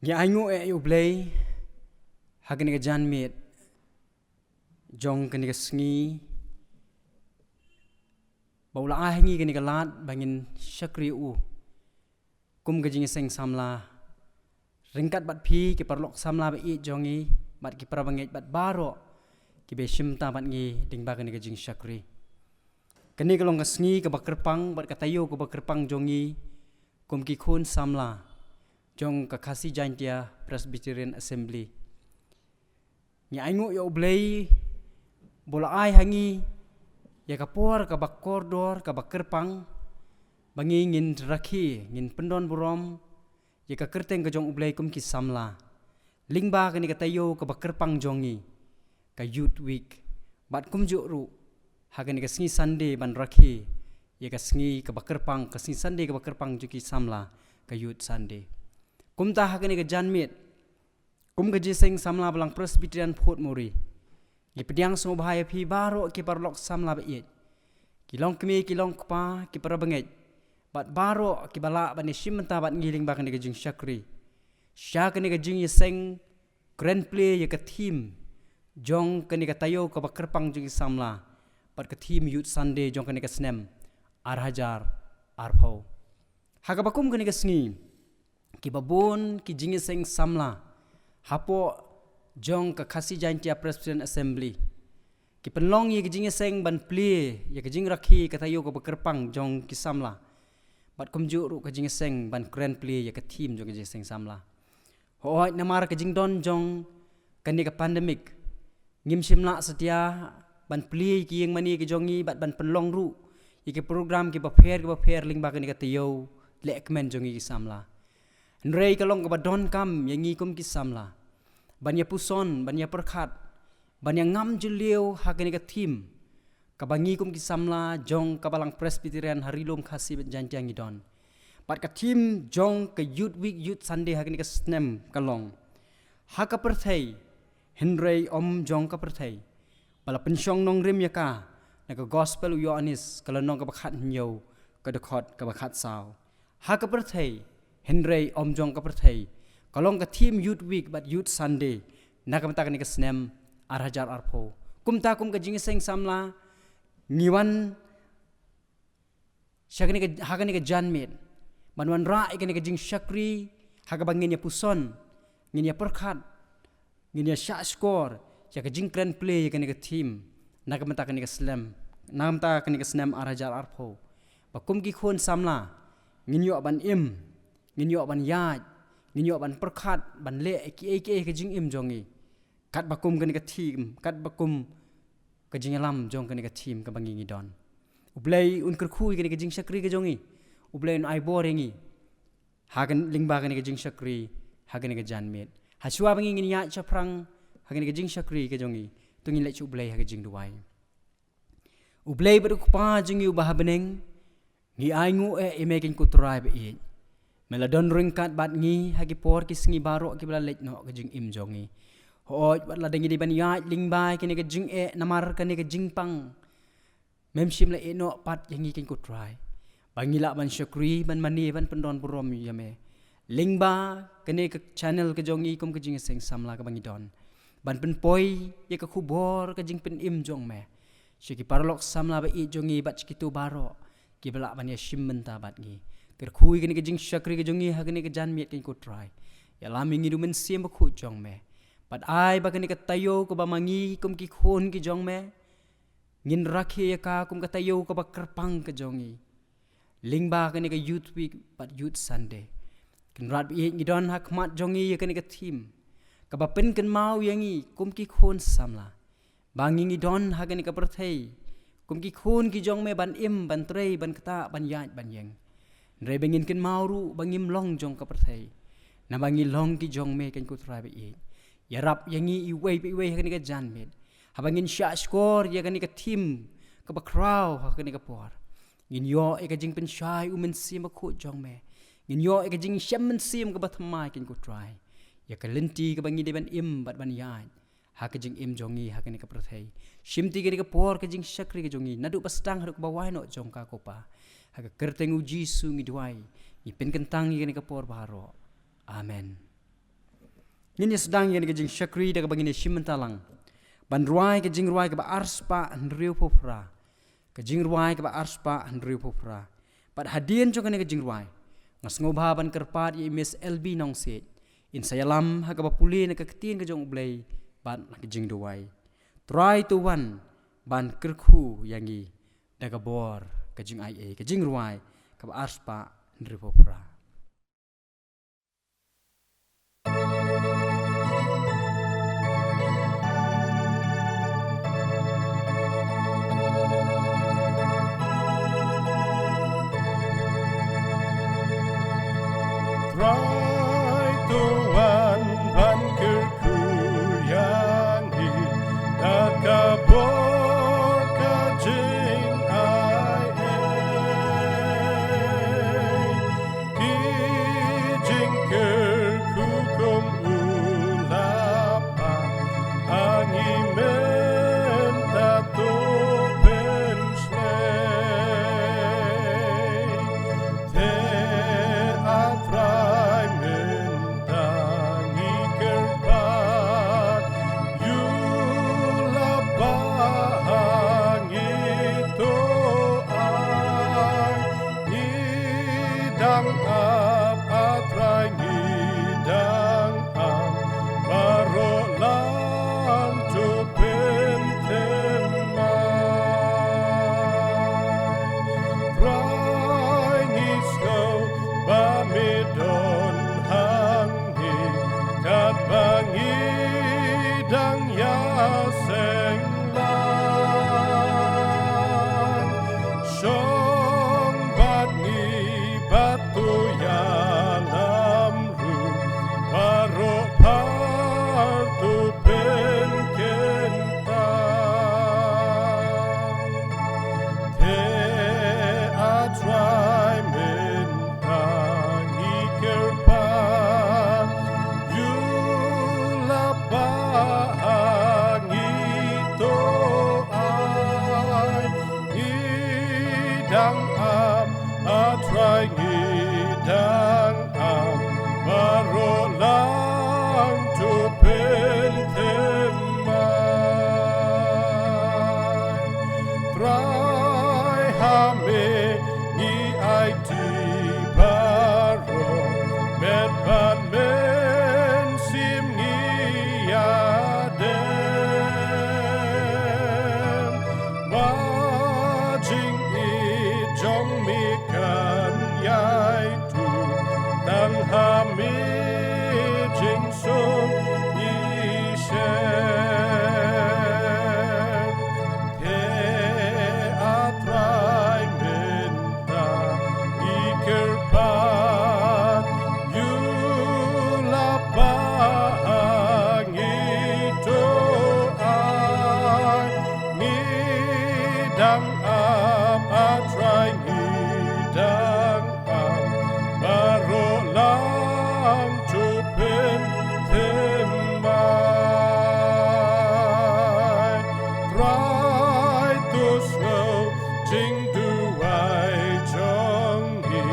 Nya aingu ublay hagani ka janmit jong kani ka sngi baula ahingi kani ka lat bangin syakri kum ka jingiseng samla ringkat bat phi ki parlok samla ba i jongi bat ki parabangej bat baro ki be shimta bat ngi dingba kani ka jing syakri kani ka long ka sngi ka Kyrpang bat ka tayo ka Kyrpang jongi kum ki khun samla jong ka kasi jantia Presbyterian Assembly ni aingu ya ublay bola ai hangi ya kapor ka bakordor ka Kyrpang bangi ngin rakhi ngin pendon burom ya ka kerteng ka jong ublay kum ki samla lingba kani ka tayo ka Kyrpang jongi ka youth week bat kum juru hagani ka sngi Sunday ban rakhi ya ka sngi ka Kyrpang ka sngi Sunday ka Kyrpang juki samla ka youth Sunday kum ta hagani ka janmit kum ka jiseng samla balang Presbyterian Port Muri ki pediang so bahaya phi baro ki parlok samla ba iet ki long kmi ki long kpa ki parabangej bat baro ki bala ban shimta bat ngiling ba kani ka jing syakri sya kani ka Jingiaseng Kren Plie ya ka team jong kani ka tayo ka Kyrpang jing samla bat ka team youth Sunday jong kani ka snem arhajar arpho hagabakum kani ka sngi ki babon ki Jingiaseng samla hapo jong ka khasi jantia Presbyterian Assembly ki penlong ye ki Jingiaseng ban Plie ye ki jing rakhi ka tayo ka Kyrpang jong ki samla bat kumju ru ka Jingiaseng ban Kren Plie ye ka team jong ki Jingiaseng samla hoi namar ka jing don jong kani ka pandemic ngim simla setia ban Plie ki yang mani ki jongi bat ban penlong ru ye ki program ki ba pher ling ba kani ka tayo lekmen jongi ki samla HYNREI kalong ka badon kam yangi kum ki samla banya puson banya perkhat banya ngam juliu hagani ka team ka bangi kum ki samla jong ka balang Presbyterian harilum khasi janjang idon pat ka team jong ka youth week youth Sunday hagani ka snem kalong ha ka PYRTHEI HYNREI jong ka PYRTHEI bala pensyong nong rim yaka na ka gospel IOANNIS kala nong ka bakhat nyo ka dekot ka bakhat saw ha ka PYRTHEI HYNREI jong ka PYRTHEI kalong ka team youth week but youth Sunday nakamta kani ka snem arhajar arpho kumta kum ka Jingiaseng samla ngiwan syakani ka hagani ka janmit banwan ra ikani ka jing syakri haga bangin ya puson ngin ya perkhat ngin ya sya score ya ka jing Kren Plie kani ka team nakamta kani ka slam namta kani ka snem arhajar arpho bakum ki khun samla ngin yo ban im ngin yo ban yaj ngin yo ban perkhat ban le ki ka jing im jongi kat bakum kani ka team kat bakum ka Jingialam jong kani ka team ka bangi ngidon ublay un kerkhui kani ka jing syakri ka jongi ublay un ai boringi hagan lingba kani ka jing syakri hagan ka janmit haswa bangi ngin ya chaprang hagan ka jing syakri ka jongi tungin lech ublay haga jing Duwai ublay beru pa jingi ubah beneng ngi aingu imekin kutrai ba i meladon ringkat bat ngi hagi por ki sngi baro ki bala lech no ka jing im jongi hoj bat la dengi di ban ya lingbai kini ka jing namar kani ka jing pang memshim la no pat yangi kin kutrai bangila ban syakri ban mani ban pendon burom yame lingba kani ka channel ka jongi kum ka Jingiaseng samla ka bangidon ban pen poi ye ka khubor ka jing pen im jong me syiki parlok samla ba i jongi bat kitu baro ki bala ban ya shim menta bat ngi kerkhui kani ka jing syakri ka jongi ha kani ka janmit kin kutrai ya lami ngi dumen sim ba khu jong me pat ai ba kani ka tayo ko ba mangi kum ki khon ki jong me ngin rakhi ka kum ka tayo ko ba Kyrpang ka jongi lingba kani ka youth week pat youth Sunday kin rat bi ngi don hakmat jongi kani ka team ka ba pen kan mau yangi kum ki khon samla bangi ngi don ha kani ka PYRTHEI kum ki khon ki jong me ban im ban trei ban kata ban yaj ban yeng HYNREI bangin kin mau ru bangim long jong ka PYRTHEI na bangi long ki jong me kan kutrai ba i ya rap yangi i wei kani ka janmit habangin sya score ya kani ka team ka ba crow ha kani ka por ngin yo e ka jing pen shai umen sim khu jong me ngin yo e ka jing shem sim ka ba thamai kin ku try ya ka lenti ka bangi de ban im bat ban yai ha ka jing im jongi ha kani ka PYRTHEI shimti kani ka por ka jing syakri ka jongi nadu pastang ha ka ba wai no jong ka ko pa ha ka kerteng uji su ngi Duwai i pen kentang kani ka por baro amen. Ngini sedang yang ke jing syakri da ke bangin simentalang. Ban ruai ke Jingrwai ke ba arspa andriu popra. Ke Jingrwai ke ba arspa andriu popra. Pat hadian jong ke Jingrwai. Ngas ngobha ban kerpat ye Miss LB Nongsiej. In sayalam ha ke ba Pule ne ke ketien ke jong ublei ban ke Jingrwai. Try to one ban kerku yangi da ke bor ke jing IA ke Jingrwai ke ba arspa andriu popra. Try to one ban kerku yangi nakabor ka jing ai ki jing kerku kum ulapa angi menta to pensle Jingiaseng Shong batni batu yalam ru paro partu pen kentang te atrai mentang Kyrpang yulapa dang am atrai ngidang am baro lang tu pen temai try hame ni IT baro bet ban men sim ni adem jing JONG mi kan yai tu tang ha mi jing sung yi shen te atrai menta i Kyrpang yu lapa hangi to ai mi dang am atrai ngidang am baro lang tu pen temai try to slow jing Duwai jongi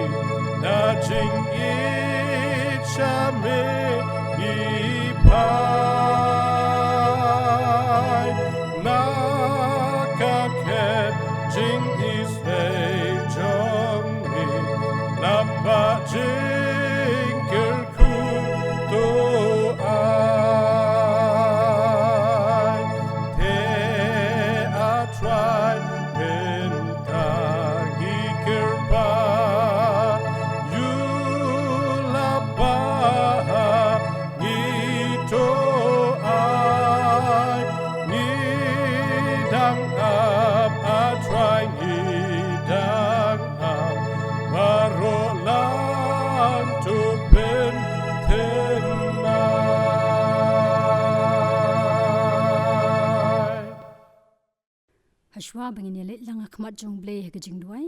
na jing it shame i pai na kaket jing is jongi napa jing kerku to ai te atrai mentagi Kyrpang yulapa ngito ai ngidang am atrai ngidang am baro lang tu pen temai Hashwa bangin yalit lang akmat jong blay ke Jingrwai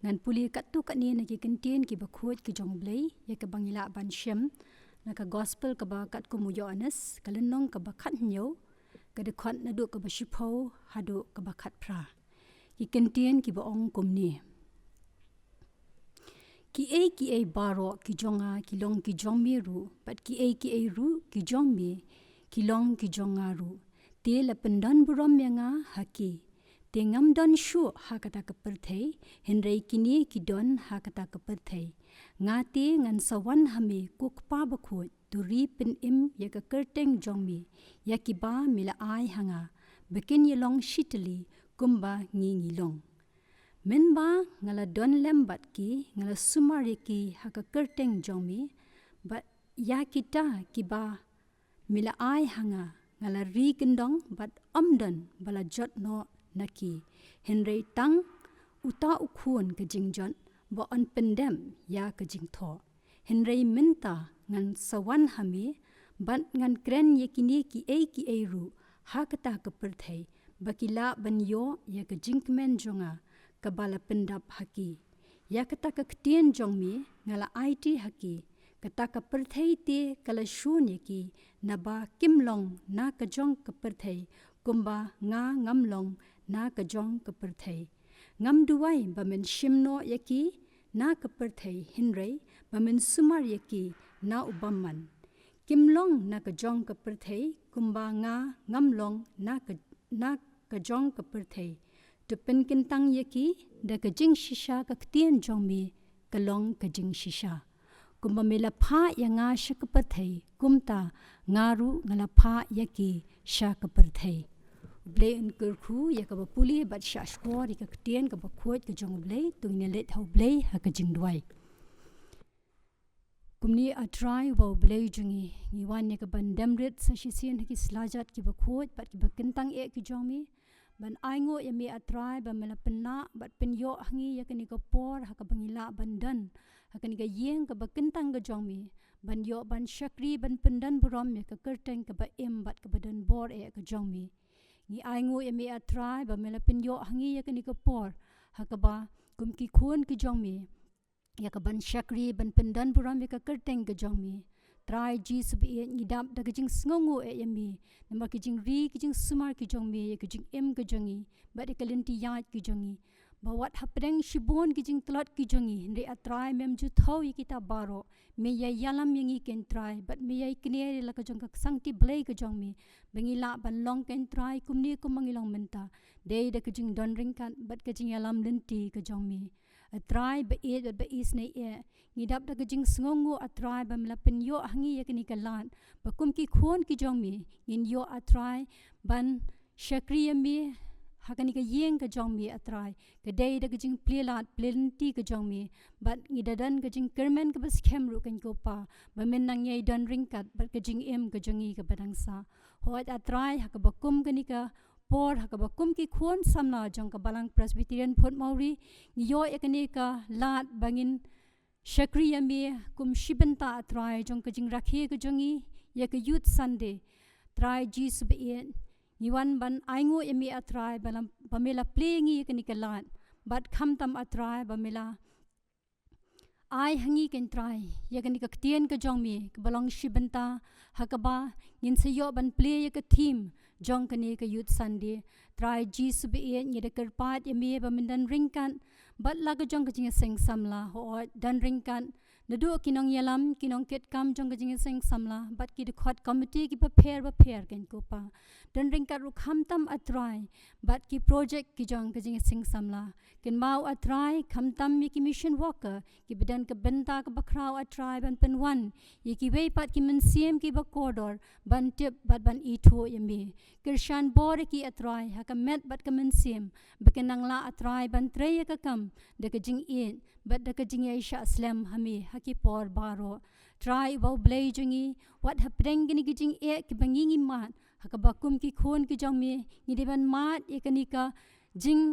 ngan Pule kat tu kat ni naki kentien ki bakhut ke jong blay ya ke bangila ban shem na ka gospel ke ba kat ku IOANNIS kalenong ke bakat nyo ke dekat na duk ke bashipo hadu ke bakat pra ki kentien ki baong kumni ki a baro ki jonga ki long ki jong mi ru but ki a ru ki jong mi ki long ki jonga ru te la pendan burom yanga haki te ngam don shu hakata ka perthei HYNREI kini ki don hakata ka perthei nga te ngan sawan hame kuk pa bakho turi pin im ya ka kerteng jong mi ya ki ba mila ai hanga bekin yelong shitli kumba ngi long men ba ngala don lembat ki ngala sumari ki haka kerteng jong mi but ya kita ki ba mila ai hanga ngala ri kendong but omdan bala jot no naki HYNREI tang uta ukhun ke jingjon bo on pendem ya ke jingtho HYNREI minta ngan sawan hami ban ngan Kren yakini ki a ru hakata ke perthei bakila ban yo ya ke jingkmen jonga kabala pendap haki ya kata ka ktien jong mi ngala IT haki kata ka perthei te kala shun yaki naba kimlong na ka jong ka perthei kumba nga ngamlong na ka jong ka perthei ngam duwai bamen shimno yaki na ka perthei HYNREI bamen sumar yaki na ubamman kimlong na ka jong ka perthei kumba nga ngamlong na ka jong ka perthei to pen kentang yaki da ka jing shisha ka ktien jong mi kalong ka jing shisha kumba mela pha ya nga shakapathei kumta ngaru ngala pha yaki shakapathei ble in kurkhu ya ka Pule bat shashkor ka ktien ka bakhot ka jong ble tungne let hau ble ha ka Jingrwai kumni a try wa ble jungi ni wan ya ka bandamrit sa shisien ki slajat ki bakhot bat ki bakentang e ki jong mi ban aingo yami atrai ba mela penna bat penyo hangi yakani ko por hakabangila bandan hakani ga yeng ka bakentang ga jongmi ban yo ban shakri ban pendan burom ya ka kerteng ka ba em bat ka badan bor e ka jongmi ni aingo yami atrai ba mela penyo hangi yakani ko por hakaba kumki khun ki jongmi ya ka ban shakri ban pendan burom ya ka kerteng ga jongmi try ji subi ni dam da jing sngongo e yami nama ki jing ri ki jing sumar ki jong mi ki jing em ki jongi ba de kalenti yat ki jongi ba wat hapreng shibon ki jing tlot ki jongi HYNREI atrai mem ju thau yi kita baro me ya yalam yangi ken try but me ya kne la ka jong ka sangti blai ka jong mi bangi la ban long ken try kumni kumangi long menta de da ki jing don ring kan but ka jing yalam lenti ka jong mi atrai ba e ba is nei e ngidap da jing sngongo atrai ba mlapen yo hangi yakni kalan ba kum ki khon ki jong mi in yo atrai ban shakriya mi hakani ka yeng ka jong mi atrai ka dei da jing plelat plenti ka jong mi bat ngidadan ka jing kermen ka bas khemru kan ko pa ba men nang yai don ringkat bat ka jing em ka jongi ka badangsa hoat atrai hakaba kum kani ka por hakaba kum ki khon samna jong ka balang Presbyterian phot mauri ni yo ekani ka lat bangin shakriya mi kum shibenta atrai jong ka jing rakhe ka jongi ya ka youth Sunday try ji subien ni wan ban aingo emi atrai balam pamela playing ekani ka lat but kham tam atrai bamela ai hangi ken try yakani ka ktien ka jong mi ka balang shibenta hakaba ngin se yo ban play ya ka team jong kani ka youth Sunday try ji subien ni de karpat emi bamindan ringkan but laga jong ka jingaseng samla ho dan ringkan nadu Nonggialam kinong ket kam jong ka jingaseng samla but ki de khot committee ki prepare ken ko pa dan ringkan ru kham tam atrai but ki project ki jong ka jingaseng samla ken mau atrai kham tam mi ki mission worker ki bedan ka benta ka bakrau atrai ban penwan ye ki wei pat ki men siem ki ba corridor ban tip bat ban itho yemi kirshan bor ki atrai ha ka met bat ka men siem bekenang la atrai ban trei ka kam de ka jing in but de ka jing aisha slam hami haki por baro try bau blai jungi what happening gini ki jing e ki bangingi mat ha ka bakum ki khon ki jong mi ni de ban mat e kani ka jing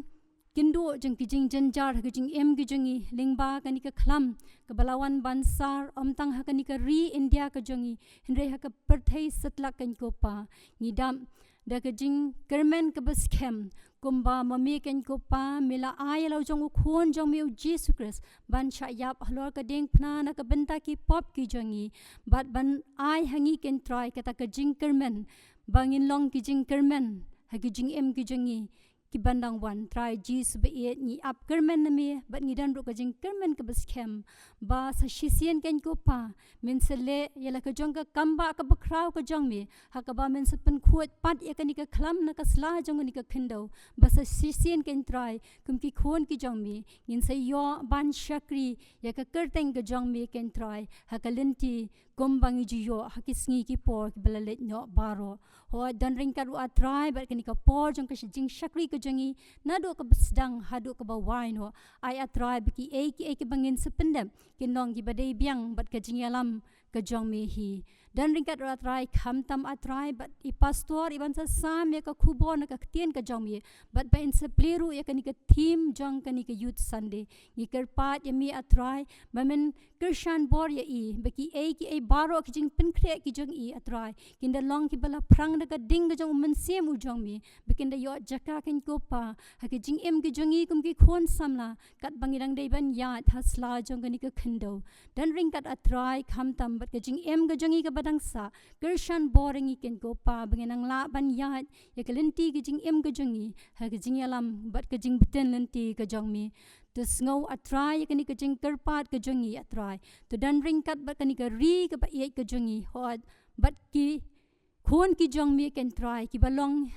kindo jeng ki jing janjar ha jing em ki jongi lingba kani ka khlam ka balawan bansar omtang ha kani ka re India ka jongi HYNREI ha ka PYRTHEI satla kan ko pa ni dam da ka jing kermen ka bas khem kumba mami ken ko pa mila ai lo jong khon jong mi Jesus Christ ban cha yap halor ka ding phna na ka benta ki pop ki jongi bat ban ai hangi ken try ka ta ka jing kermen bangin long ki jing kermen ha ki jing em ki jongi ki bandang wan try Jesus be it ni up kermen nami but ni dan ru ka jing kermen ka beskem ba sa shisien ken ko pa min sele yela ka jong ka kamba ka bakraw ka jong mi ha ka ba min sepen khuat pat ya ka ni ka khlam na ka sla jong ni ka khindo ba sa shisien ken try kum ki khon ki jong mi ngin sa yo ban shakri ya ka kerteng ka jong mi ken try ha ka lenti gombang ji yo ha ki sngi ki por ki balalet no baro ho dan ring ka ru atrai ba ka ni ka por jong ka jing shakri ka jongi na do ka sdang ha do ka ba wine ho ai atrai ba ki e ki bangin sependem ki nong ki badai biang bat ka Jingialam ka jong mi hi dan ring ka ru atrai kham tam atrai bat I pastor iban sa sam ya ka khubo na ka tien ka jong mi bat ba in se pleru ya ka ni ka theme jong ka ni ka youth Sunday ni kerpat ya mi atrai ba men Krishan bor ya I ba ki e baro ki jing pen kre ki jong I atrai kinda long ki bala prang na ka ding ka jong men sem u jong mi bikinda yo jaka ken ko pa ha ki jing em ki jong I kum ki khon samla kat bangirang dei ban ya thasla jong ka ni ka khendo dan ring kat atrai kham tam bat ka jing em ka jong I ka badang sa Krishan boring I ken ko pa banginang la ban ya ya ka lenti ki jing em ka jong I ha ki Jingialam bat ka jing beten lenti ka jong mi to snow atrai ka ni ka jing kerpat ka jong I atrai to dan ring kat bat ka ni ka ri ka ba I ka jong I hot bat ki khon ki jong mi ken try ki balong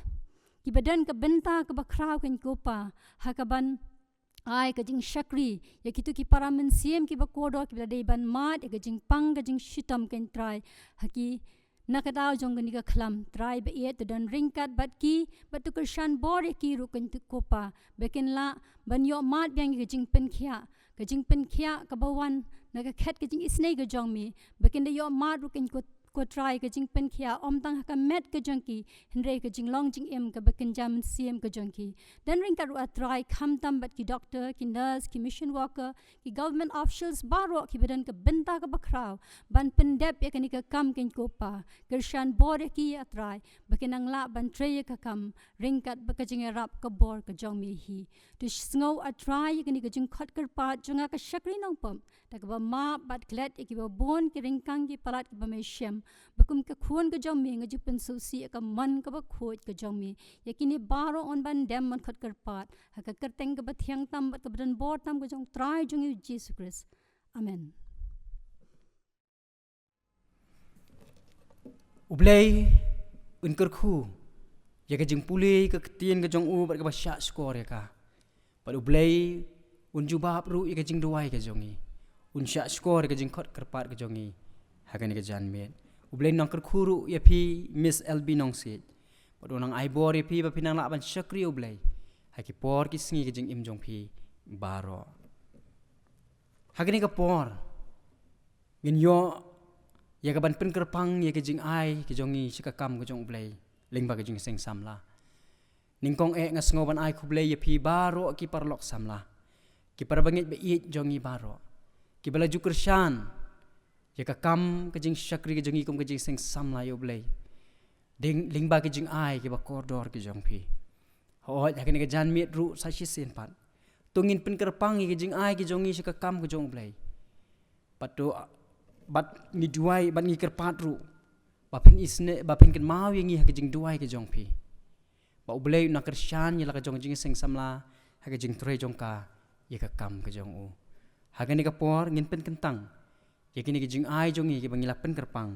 ki badan ka benta ka bakraw ken ko pa ha ka ban ai ka jing shakri ya kitu ki paramen siem ki bakodo ki bladai ban mat ka jing pang ka jing shitam ken try ha ki nakadaw jong ni ka khlam try ba to dan ring kat bat ki bat to Krishan bor ki ru ken tu ko pa beken la ban yo mat byang ka jing pen khia ka bawan na ka khet ka jing isnei ka jong mi beken de yo mat ru ken ko try ka jing pen khia om tang ka met ka jong ki HYNREI ka jing long jing em ka beken jam siem ka jong ki dan ring ka ru try kham tam bat ki doctor ki nurse ki mission worker ki government officials baro ki badan ka benta ka bakraw ban pendep ya kani ka kam ken ko pa Krishan bor ki atrai beken ang la ban tre ka kam ring kat ba ka jing rap ka bor ka jong mi hi to snow atrai kani ka jing khat kar pa jonga ka shakri nong pam ta ka ba ma bat klet ki ba bon ki ring kang ki palat ki ba me shem bakum ka khon ka jong mi nga ju pen so si ka man ka ba khoj ka jong mi yakini baro on ban dem man khat kar pat ha ka kerteng ka ba thiang tam ba ka ban bor tam ka jong try jong yu Jesus Christ amen ublei unker khu ya ka jing Pule ka tien ka jong u ba ka ba sha skor ya ka pa ublei un ju bab ru ya ka jing Duwai ka jong I un sha skor ka jing khat kar pat ka jong I ha ka ni ka jan met ublei nong ker khuru ya phi Miss LB Nongsiej padu nang ai bor ya phi ba pinang la ban shakri ublei ha ki por ki sngi ka jing im jong phi baro ha ka ni ka por ngin yo ya ka ban pen Kyrpang ya ka jing ai ki jong I shika kam ka jong ublei lingba ka jing seng samla ningkong ngas ngo ban ai kublei ya phi baro ki parlok samla ki parabangit ba I jong I baro ki bala ju Krishan ya ka kam ka jing shakri ka jong I kum ka jing seng samla yo blei ding lingba ka jing ai ki ba koridor ki jong phi ho ya ka ni ka jan mit ru sa shi sen pat tungin pen Kyrpang ki jing ai ki jong I shika kam ka jong blei patu bat ni Duwai bat ni kerpat ru bapin isne bapin ken mau yang I ha ka jing Duwai ka jong phi ba ublei na Krishan ya la ka jong jing seng samla ha ka jing tre jong ka ya ka kam ka jong u ha ka ni ka por ngin pen kentang ya kini ki jing ai jong I ki bangila pen Kyrpang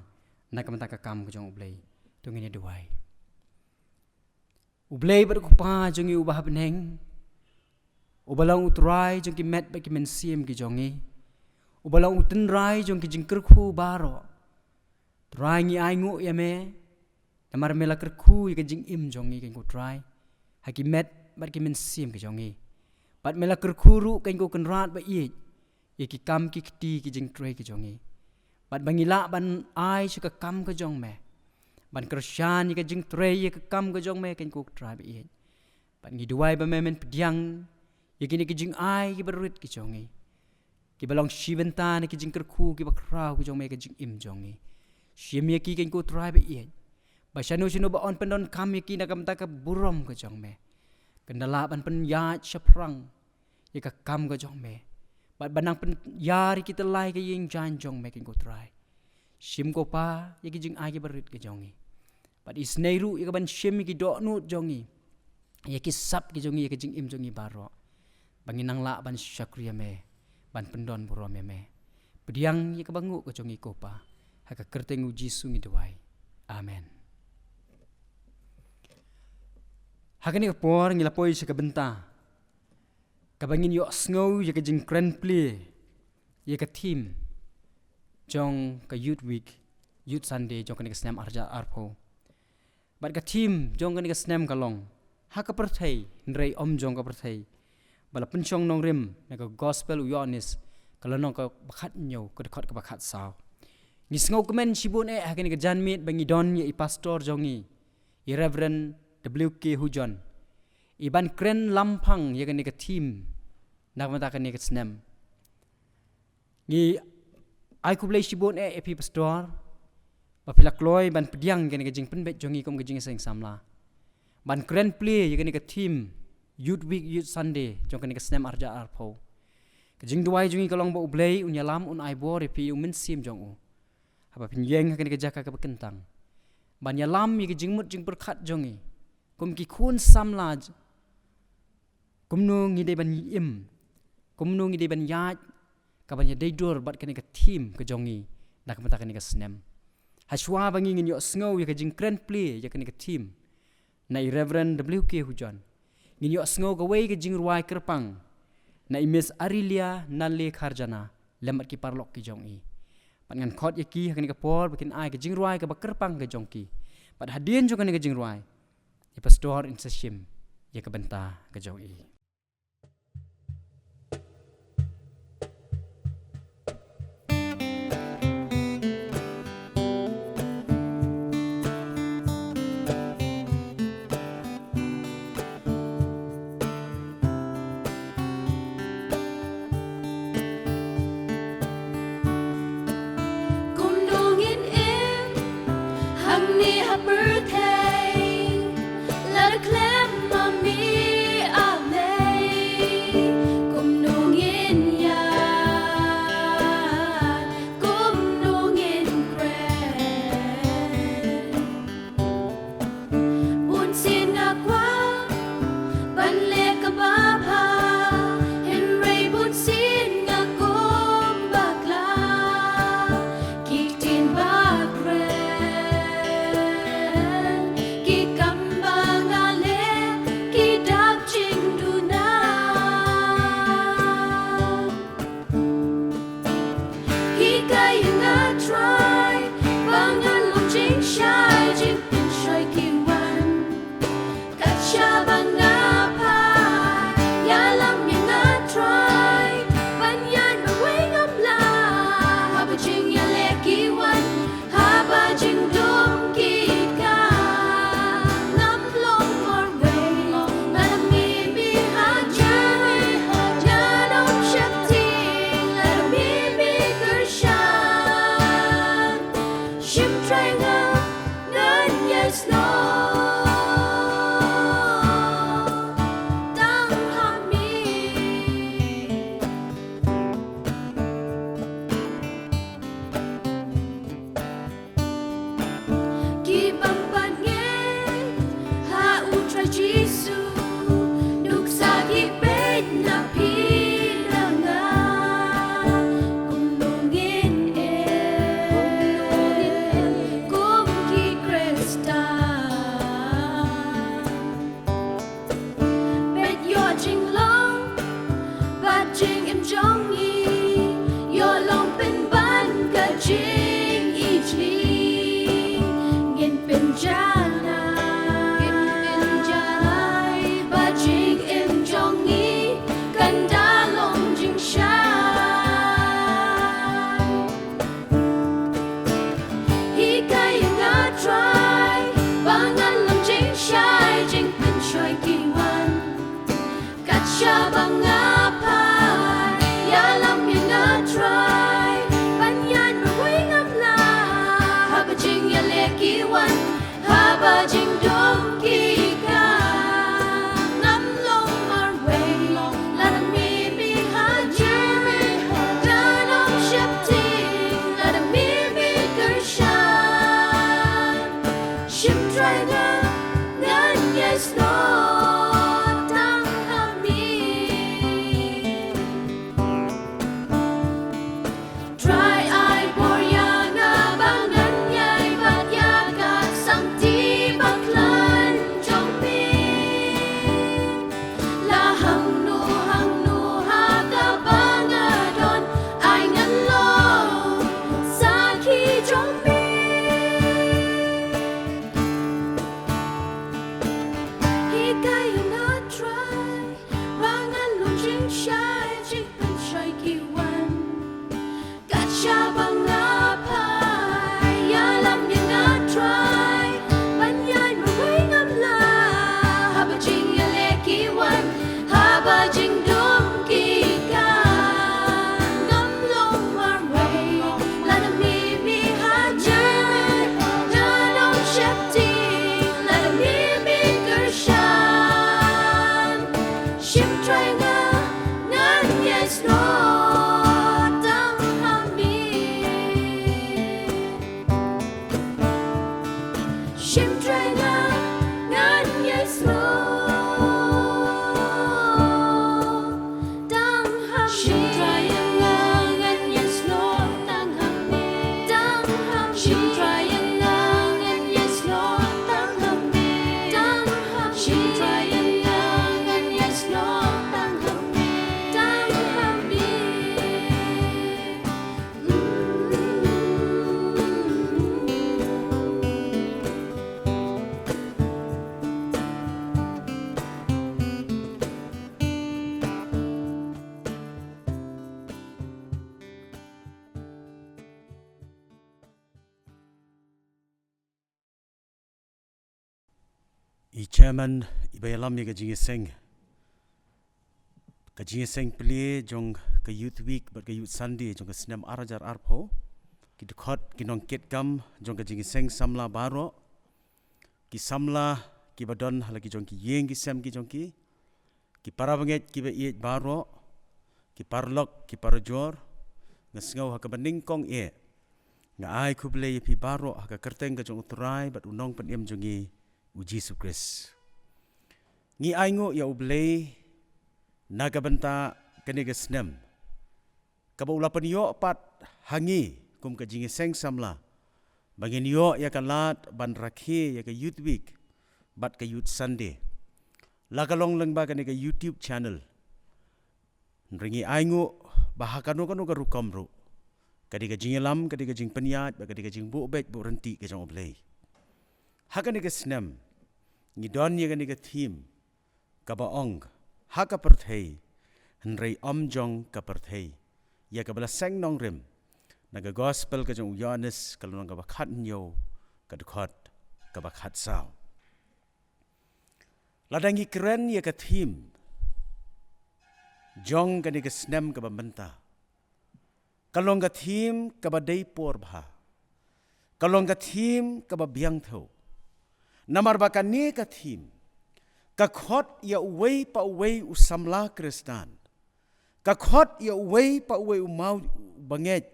na ka mata ka kam ka jong ublei tu ngini Duwai ublei ber ku pa jong I ubah beneng ubalang utrai jong ki met ba ki men siem ki jong I ubalang uten rai jong ki jing kerkhu baro trai ngi ai ngu ya me namar mela kerkhu ya ki jing im jong I ken ku trai ha ki met ba ki men siem ki jong I bat mela kerkhu ru ken ku ken rat ba I ya ki kam ki kti ki jing tre ki jong I bat bangila ban ai shika kam ka jong me ban Krishan ya ka jing tre ya ka kam ka jong me ken ku trai ba I bat ngi Duwai ba me men pediang ya kini ki jing ai ki berut ki jong I ki balong shibenta ni ki jing kerkhu ki bakraw ki jong me ki jing im jong I shim ya ki ken ku trai ba I ba shanu ba on pendon kam ya ki na kam ta ka burom ka jong me kendala ban pen ya shaprang ya ka kam ka jong me bat banang pen yari kita lai ka ying jan jong me ken ku trai shim ko pa ya ki jing ai ki berut ki jong I bat isneiru ya ka ban shim ki do nut jong I ya kisap ki jongi ya jing im jongi baro bangin nang la ban syakriya me ban pendon buro me pediang ya kebangu ke jongi kopa haka kertengu jisu ngi Duwai. Amen. Haka ni kapor ngi lapoi se benta kabangin yo snow ya ke jing Kren Plie ya ke team jong ke youth week youth Sunday jong ke snam arja arpo bat ke team jong ke snam kalong haka PYRTHEI HYNREI om jong ka PYRTHEI bala penchong nong rim na ka gospel IOANNIS kalau nong ka bakat nyo ka dekat ka bakat saw ni sngau kemen sibun haka ni ka janmit bangi don ya i pastor jongi i reverend W.K Hujon iban Kren lampang ya ka ni ka team nak mata ka ni ka snam ni ai ku blai sibun epi pastor bapila kloy ban pediang ka ni ka jing penbet jongi kom ka Jingiaseng samla ban Kren Plie ya kani ka team youth week youth Sunday jong kani ka snam arja arpo ka Jingrwai jungi kalong ba ublay unyalam un aibo repi umin sim jong u apa pinyeng kani ka jaka ka bekentang ban yalam ya ka jingmut jing berkat jongi kum ki kun samlaj kumnu ngide ban im kumnu ngide ban yaj ka ban ya daidur bat kani ka team ka jongi nak mata kani ka snam haswa bangi ngin yo snow ya ka jing Kren Plie ya kani ka team na i reverend W.K Hujon ngin yo sngo gawai ke Jingrwai Kyrpang na i miss Arelia Nalle Kharjana lemat ki parlok ki jong i pat ngan khot ye ki hakani ka por bikin ai ke Jingrwai ka Kyrpang ke jong ki pat hadien jong kani ke Jingrwai i pastor in seshim ye ka benta ke jong i. Nongialam, I chairman Ivalarisa ka Jingiaseng. Ka Jingiaseng Plie jong ka youth week but ka youth Sunday jong ka senam arajar arpo. Ki dekot ki nongket kam jong ka Jingiaseng samla baro. Ki samla ki badon halaki jong ki yeng ki sem ki jong ki. Ki parabanget ki ba iet baro. Ki parlok ki parajor. Ngasngau haka baningkong e. Nga ai kuble pi baro haka kerteng ka jong uturai but unong penem jongi Ujisu Kris. Ngi aingo ya ublei naga benta kaniga snem. Kaba ulapan yo pat hangi kum ka Jingiaseng samla. Bangin yo ya kalat ban rakhe ya ka youth week bat ka youth Sunday. Lakalong lang ba kaniga YouTube channel. Nringi aingo bahakano kano ka rukamro. Kadiga Jingialam, kadiga Jingpanyat, kadiga Jingbubet burenti ka jong ublei. Haka niga snem, ngidon niga niga team, kabaong, haka PYRTHEI, HYNREI jong ka PYRTHEI, ya kabala seng nongrim, naga gospel ka jong IOANNIS, kalunang kabakat nyo, kadukot, kabakat sao. Ladangi Kren ya ka team, jong ka niga snem kababenta, kalong ka team kabadai porbha, kalong ka team kababiang tho, namar bakan ni ka team kakot ya uwei pa uwei usamla Kristan kakot ya uwei pa uwei umau banget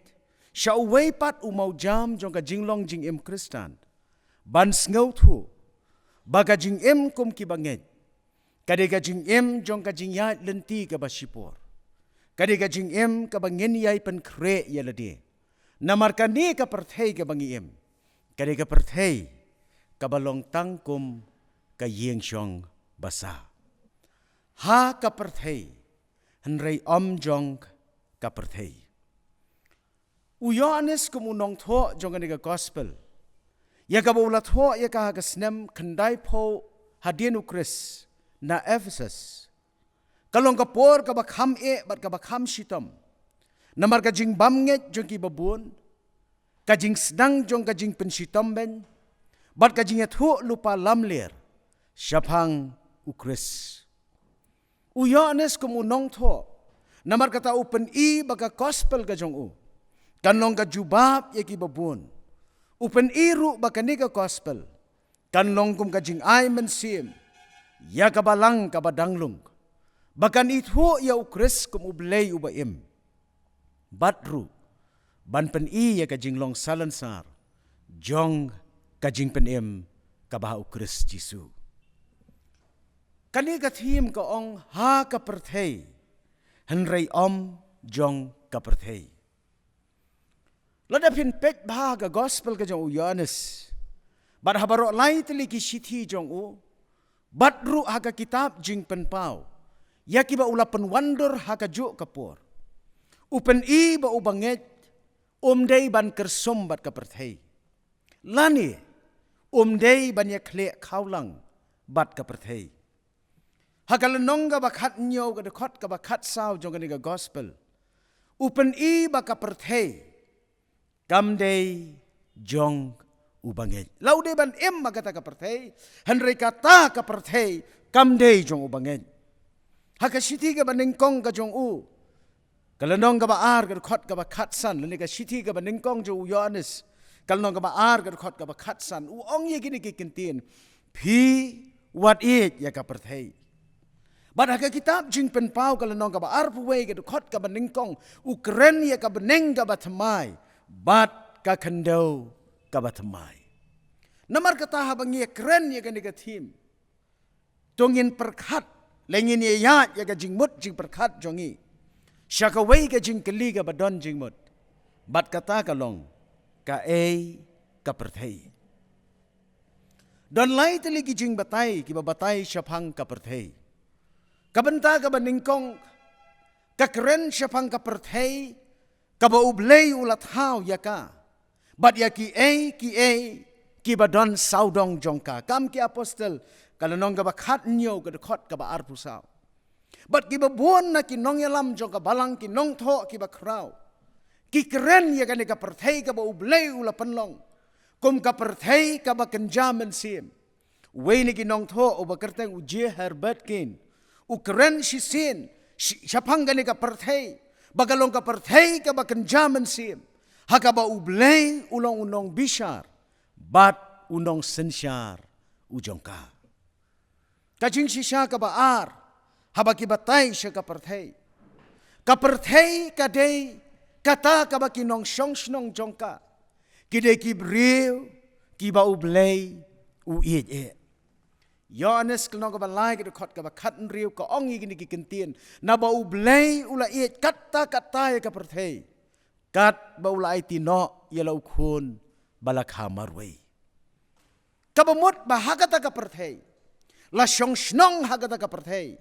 sya uwei pat umau jam jong ka jinglong jing em Kristan ban sngau thu baga jing em kum ki banget kadega jing em jong ka jing ya lenti ka basipor kadega jing em ka bangen yai pen kre ya lade namar kan ni ka PYRTHEI ka bangi em kadega PYRTHEI kabalong tangkum ka yeng syong basa. Ha ka PYRTHEI, HYNREI jong ka PYRTHEI. IOANNIS kumunong tho jong kaniga gospel. Ya ka baulat tho ya ka hagasnem kendai po hadienu Kris na Ephesus. Kalong kapor ka bakham bat ka bakham sitom. Namar ka jing bamnget jong ki babun. Ka jing sdang jong ka jing pensitom ben. Bat ka jing thu lupa lamler syapang ukris. IOANNIS kumunong tho namar kata upen I baga gospel ka jong u. Kanong ka jubab ya ki babun. Upen iru baka ni ka gospel. Kanong kum ka jing ay mensim. Ya kabalang kabadanglung. Bakan ithu ya ukris kum ublay ubaim. Batru ban pen I ya ka jinglong salansar. Jong kajing penem kabaha ukris Jisu. Kani ka thim ka ong ha ka PYRTHEI, HYNREI jong ka PYRTHEI. Lada pin pek bah ka gospel ka jong IOANNIS. Bat habaro lai tili ki sithi jong u. Bat ru ha ka kitab jing penpau. Ya ki ba ulapan wonder ha ka juk kapor. Upen I ba ubanget umdei ban kersum bat ka PYRTHEI. Lani umdei banyak klek kaulang bat ka PYRTHEI. Hakalanong ka bakat nyo ka dekot ka bakat sao jong kaniga gospel. Upen I baka PYRTHEI. Kamdei jong ubanget. Laude ban magata ka PYRTHEI. HYNREI kata ka PYRTHEI. Kamdei jong ubanget. Hakasiti ka baningkong ka jong u. Kalanong ka baar ka dekot ka bakat san. Lani ka siti ka baningkong jong IOANNIS. Kalnong ka baar ka dekot ka bakat san. Uong ya gini kikintin. Pi what it ya ka PYRTHEI. Bad haka kitab jing penpau kalnong ka baar puway ka dekot ka baningkong. Kren ya ka beneng ka batamay. Bat ka kandau ka batamay. Namar kata habang ya kren ya ka negatim. Tungin perkat. Lengin ya yat ya ka jingmut jing perkat jongi. Siya ka way ka jing kali ka badon jingmut. Bat kata kalong. Ka PYRTHEI. Don lai tali ki jing batay, ki babatay syapang ka PYRTHEI. Kabenta ka baningkong, ka Kren syapang ka PYRTHEI, ka baublay ulat haw ya ka. Bat ya ki ki badon saudong jong ka. Kam ki apostel, kalanong ka bakat nyo, ka dekot ka ba arpusaw. Bat ki babuon na ki Nonggialam jong ka balang ki nongtho ki bakraw. Ki Kren ya ka ni ka PYRTHEI ka ba ublay ula panlong. Kum ka PYRTHEI ka ba kenjaman sim. Wei ni ki nong tho uba kerteng uje Herbert kin. Kren sisin syapang gani ka PYRTHEI. Bagalong ka PYRTHEI ka bakan jaman sim. Haka ba ublay ulong unong bishar. Bat unong sensyar ujong ka. Kajing sisya ka baar. Haba ki batay siya ka PYRTHEI. Ka PYRTHEI kadey kata ka ba kinong syong snong jong ka. Kidey ki briw ki ba ublay uiit e. Yohanes kenong ka balay ka dekot ka ba katan riw ka ongi gini ki kentien. Na ba ublay ula iit kata ya ka PYRTHEI. Kat ba ula ay tino yala ukun balak hamarway. Kabamut ba hagata ka PYRTHEI. La syong snong hagata ka PYRTHEI.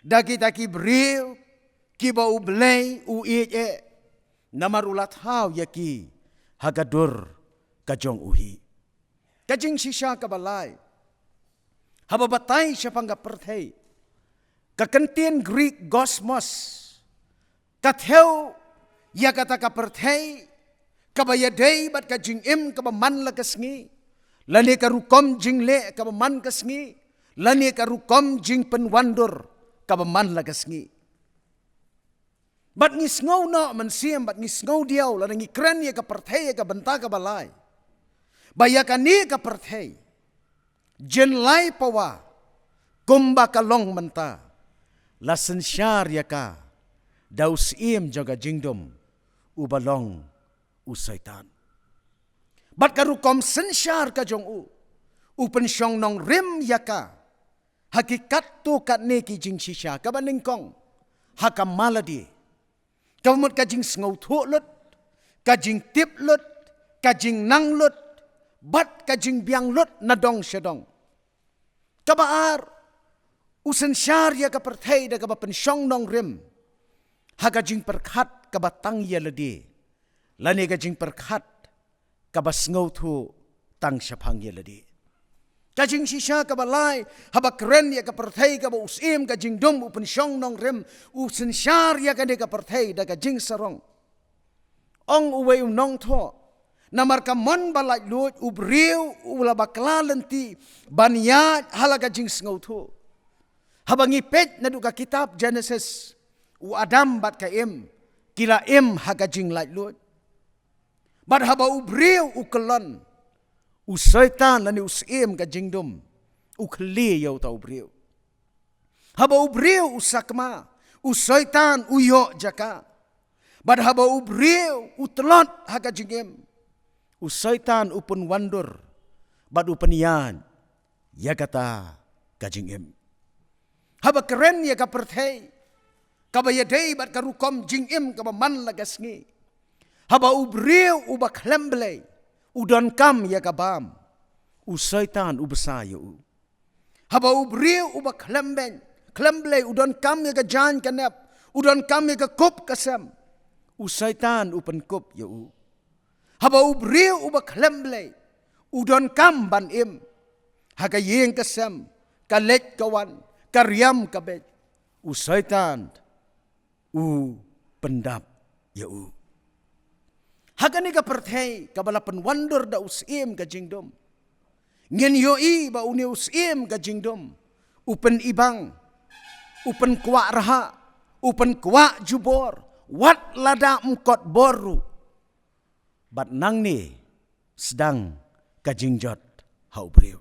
Dagi briw ki ba ublay uiit e. Namarulat haw yaki hagadur kajong uhi. Kajing sisya ka balay. Hababatay siya pang ka PYRTHEI. Kakantin Greek gosmos. Kathew ya kata ka PYRTHEI. Kabayaday bat ka jingim kabaman lakasngi. Lani ka rukom jingle kabaman kasngi. Lani ka rukom jing penwandur kabaman lakasngi. Bat ngisngaw na mansiyam bat ngisngaw diyaw. Lani Kren ya ka PYRTHEI ka banta ka balay. Bayakan ni ka PYRTHEI. Jenlai pawa, kumba kalong menta, lasen syar ya ka, daus im jaga jingdom, ubalong usaitan. Bat karukom sensyar ka jong upen syong nong rim ya ka, hakikat tu kat neki jing sisya, kabaningkong, hakam maladi, kamut ka jing sngau tu lut, ka jing tip lut, ka jing nang lut, bat ka jing biang lut nadong syadong. Kabaar, usen syar ya ka PYRTHEI da kaba pensyong nong rim. Haga jing perkat kaba tang ya ledi. Lani ka jing perkat kaba sngau tu tang syapang ya ledi. Kajing sisya kaba lai, haba Kren ya ka PYRTHEI kaba usim ka jing dum upensyong nong rim. Usen syar ya ka de ka PYRTHEI da ka jing sarong. Ong uwe nong to. Namar ka mon balaj lut ubriu ula bakla lenti baniat halaga jing sngau tu. Habang ipet na duka kitab Genesis u Adam bat ka kila haga jing laj lut. Bat haba ubriu u kelon u syaitan lani usim ka jing dum u kli yau ta ubriu. Haba ubriu u sakma u syaitan u yo jaka. Bat haba ubriu u telot haga jing usaitan upun wandur, bad upun yan, ya kata kajing im. Haba Kren ya ka PYRTHEI, kabayadei bad karukom jing im kabaman lagasngi. Haba ubriu ubak lemble, udon kam ya kabam, usaitan ubasayo. Haba ubriu ubak lemble udon kam ya ka jan kanep, udon kam ya ka kup kasam, usaitan upun kup ya Haba ubriu ubak lemble, udon kam ban im, haga yeng kasam, kalet kawan, karyam kabet, usaitan, pendap ya Haga ni ka PYRTHEI, kabala penwandur da usim ka jingdom. Ngen yoi ba uni usim ka jingdom, upen ibang, upen kwa raha, upen kwa jubor, wat lada mkot boru. Bat nang ni sedang kajingjot hau briu.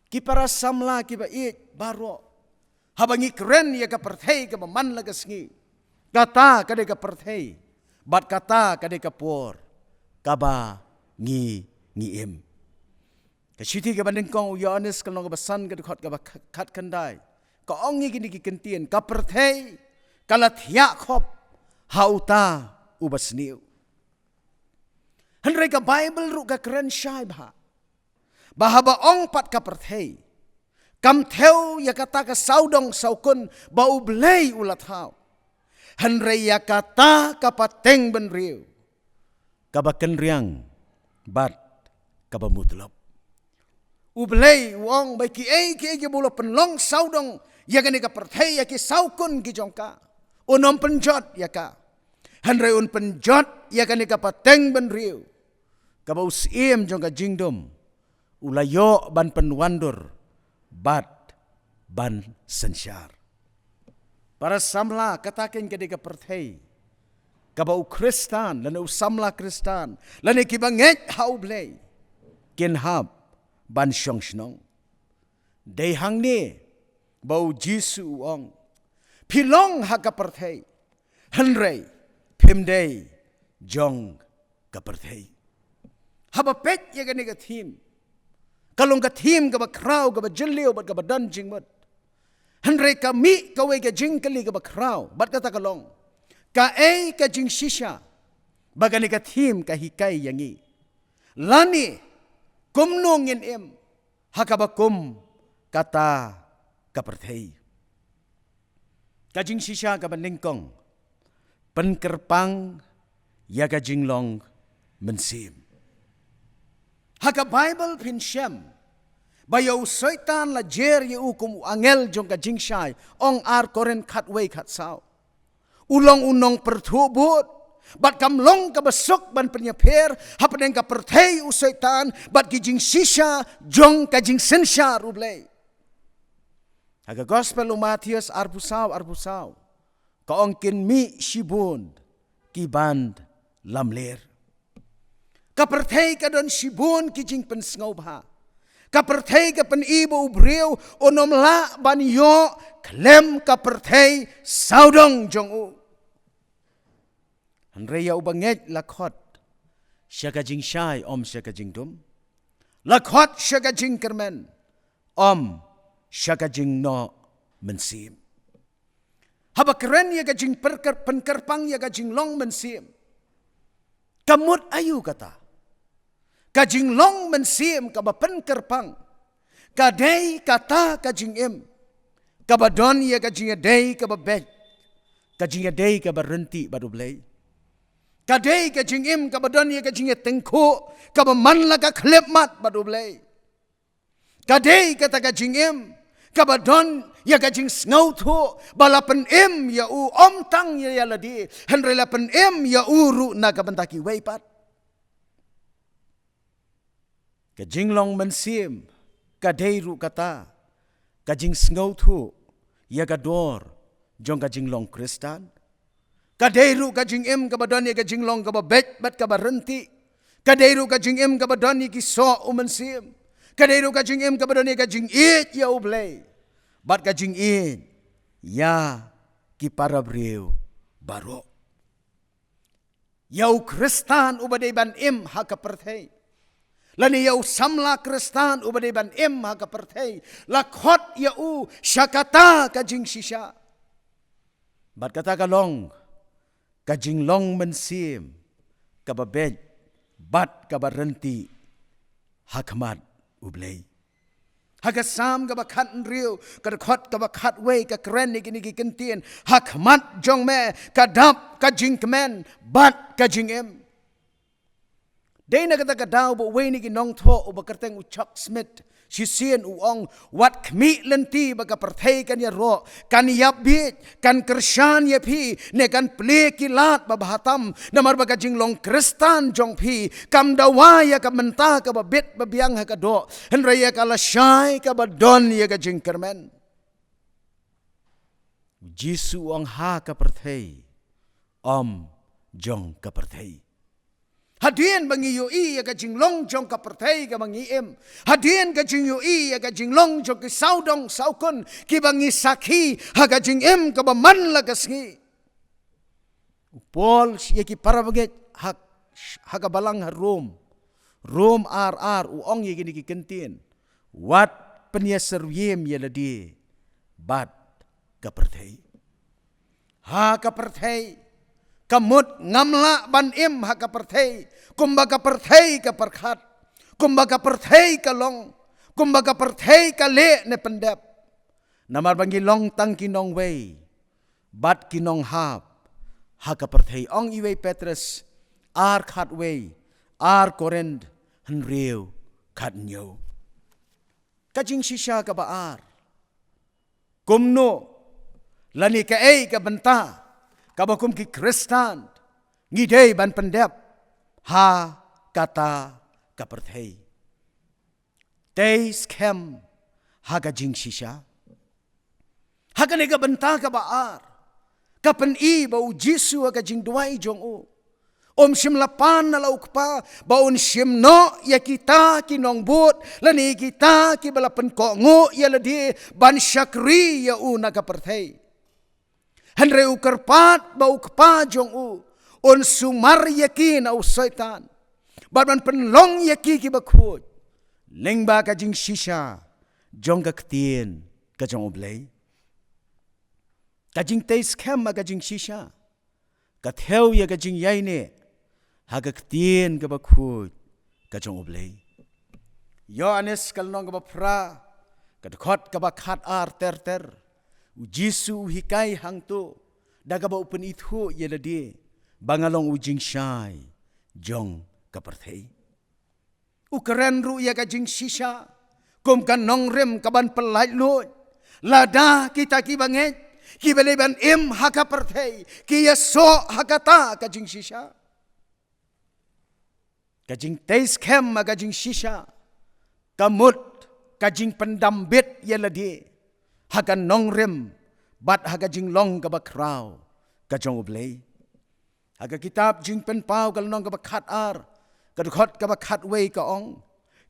Ki para samla ki ba it baro. Habangi Kren ya ka PYRTHEI ka man lagasngi. Kata kade ka PYRTHEI. Bat kata kade ka por. Kaba ngi im. Kasiti ka bandingkong UANNIS kalong ka basan ka dukot ka ba kat kandai. Ka ongi gini ki kentien ka PYRTHEI kalat yakop hauta ubasniu. HYNREI ka Bible ru ka Kren syai bah. Bahaba ong pat ka PYRTHEI. Kam theo ya kata ka saudong saukun bau belai ulat hau. HYNREI ya kata ka pateng benriu. Kabaken riang bat kabamutlop. Ublay wong bai ki bulo penlong saudong ya gani ka PYRTHEI ya ki saukun ki jongka. Unom penjot ya ka. HYNREI un penjot ya gani ka pateng benriu. Kabaus iem jong ka jingdom ulayo ban penwandur bat ban sensyar. Para samla katakin ketika perthei kabau Kristan lana samla Kristan lana kibanget hau blei kin hab ban syong snong. Dei hang ni bau Jisu ong pilong haka perthei HYNREI pimdei JONG ka perthei. Haba pet ya gani ka thim. Kalong ka thim ka ba kraw ka ba jiliw bat ka ba danjing mat. HYNREI ka mi ka we ka jing kali ka ba kraw bat ka ta kalong. Ka ay ka jing shisha bagani ka thim ka hikay yangi. Lani kumnong in em haka ba kum kata ka perthei. Ka jing shisha ka ba ningkong pen Kyrpang ya ka jinglong mensim. Haka Bible pin shem bayaw soitan la jer ye ukum angel jong ka jingshai ong ar koren khat wei khat sao. Ulong unong perthubut bat kamlong ka besok ban penyaper hapadeng ka perthei u soitan bat ki jing shisha jong ka jing sensha rublei. Haka gospel u Matius arbusau ka ong kin mi shibun ki band lamler. Kaperthei ka don shibun ki jing pensngau bha. Kaperthei ka pen ibo ubreu onom la ban yo klem kaperthei saudong jong u. HYNREI ya ubanget lakhot syaka jing syai om syaka jing dum. Lakhot syaka jing kermen om syaka jing no mensim. Haba Kren ya ka jing pen Kyrpang ya ka jing long mensim. Kamut ayu kata. Ka jing long mensim ka ba pen Kyrpang. Ka dei kata ka jing em. Ka ba don ya ka jing dei ka ba bet. Ka jing dei ka ba renti ba dublei. Ka dei ka jing em ka ba don ya ka jing tengku ka ba man la ka klep mat ba dublei. Ka dei kata ka jing em ka ba don ya ka jing ngau thu balapan em ya u om tang ya ladi HYNREI lapan em ya uru na ka bantaki weipat. Ka jing long mensim ka dei ru kata ka jing ngau thu ya ka dor jong ka jing long Kristan. Ka dei ru ka jing em ka ba don ya ka jing long ka ba bet bat ka ba renti. Ka dei ru ka jing em ka ba don ya ki so u mensim. Kadero ka jing em ka ba don ya ka jing it ya ublei. Bat ka jing it ya ki parabreu baro. Yau Kristan ubadai ban em ha ka perthei. Lani yau samla Kristan ubadai ban em ha ka perthei. Lakhot ya u syakata ka jing shisha. Bat kata ka long ka jing long mensim ka ba bet bat ka ba renti hakmat ublei. Haka sam ka ba khat riu ka khot ka ba khat wei ka Kren ni kini ki kentien hakmat jong me ka dap ka jing kemen bat ka jing em. Dei na kata ka daw bo wei ni ki nong tho u ba kerteng u Chuck Smith si sien u ong wat kmi lenti ba ka perthei kan ya ro kan yap bit kan kershan ya phi ne kan ple ki lat ba bahatam namar ba ka jing long Kristan jong phi kam Duwai ya ka menta ka ba bit ba biang ha ka do HYNREI ya ka la shai ka ba don ya ka jing kermen. Jisu ong ha ka perthei om jong ka perthei. Hadien bangi yoi ya ka jinglong jong ka perthei ka bangi em. Hadien ka jing yoi ya ka jinglong jong ki saudong saukun ki bangi sakhi ha ka jing em ka ba man la ka sngi. Paul ya ki parabaget ha ka balang ha Rom ar u ong ya ki kentien. Wat penya serwiem ya ladi bat ka perthei. Ha ka perthei kamut ngamla ban em ha ka perthei kumba ka perthei ka perkhat kumba ka perthei ka long kumba ka perthei ka le ne pendep namar bangi long tang ki nong wei bat ki nong hap ha ka perthei ong i wei Petrus ar khat wei ar korend HYNREI khat nyo ka jing shisha ka ba ar kumno lani ka ei ka benta kabakum ki Kristan ngidei ban pendep ha kata ka perthei. Teis kem haga jing shisha. Haga nega benta ka baar. Kapan I bau Jisu haga jing Duwai jong u. Om sim lapan na lauk pa baun sim no ya kita ki nong but lani kita ki balapan ko ngo ya ladi ban syakri ya u naga PYRTHEI. HYNREI u kerpat bau kpa jong u on sumar ya ki na u syaitan. Ban penlong ya ki bakut. Leng ba ka jing shisha jong ka ktien ka jong oblei. Ka jing teis kem ka jing shisha. Ka theo ya ka jing yai ne. Haga ktien ka bakut ka jong oblei. IOANNIS kal nong ka bapra ka dekot ka bakat ar ter. U Jisu hikai hang tu daga ba upen ithu ye ladi bangalong u jing shai jong ka PYRTHEI. U Kren ru ya ka jing shisha kum kan nongrem ka ban pelai lut lada kita ki banget ki beleban im haka PYRTHEI ki yaso hakata ka jing shisha. Kajing teis kem kajing shisha. Kamut kajing pendambit ya ladi. Hagan nongrem bat haga jing long ka bakrau kajong oblei. Haga kitab jing penpau kal nong ka bakat ar. Kadukot ka bakat wei ka ong.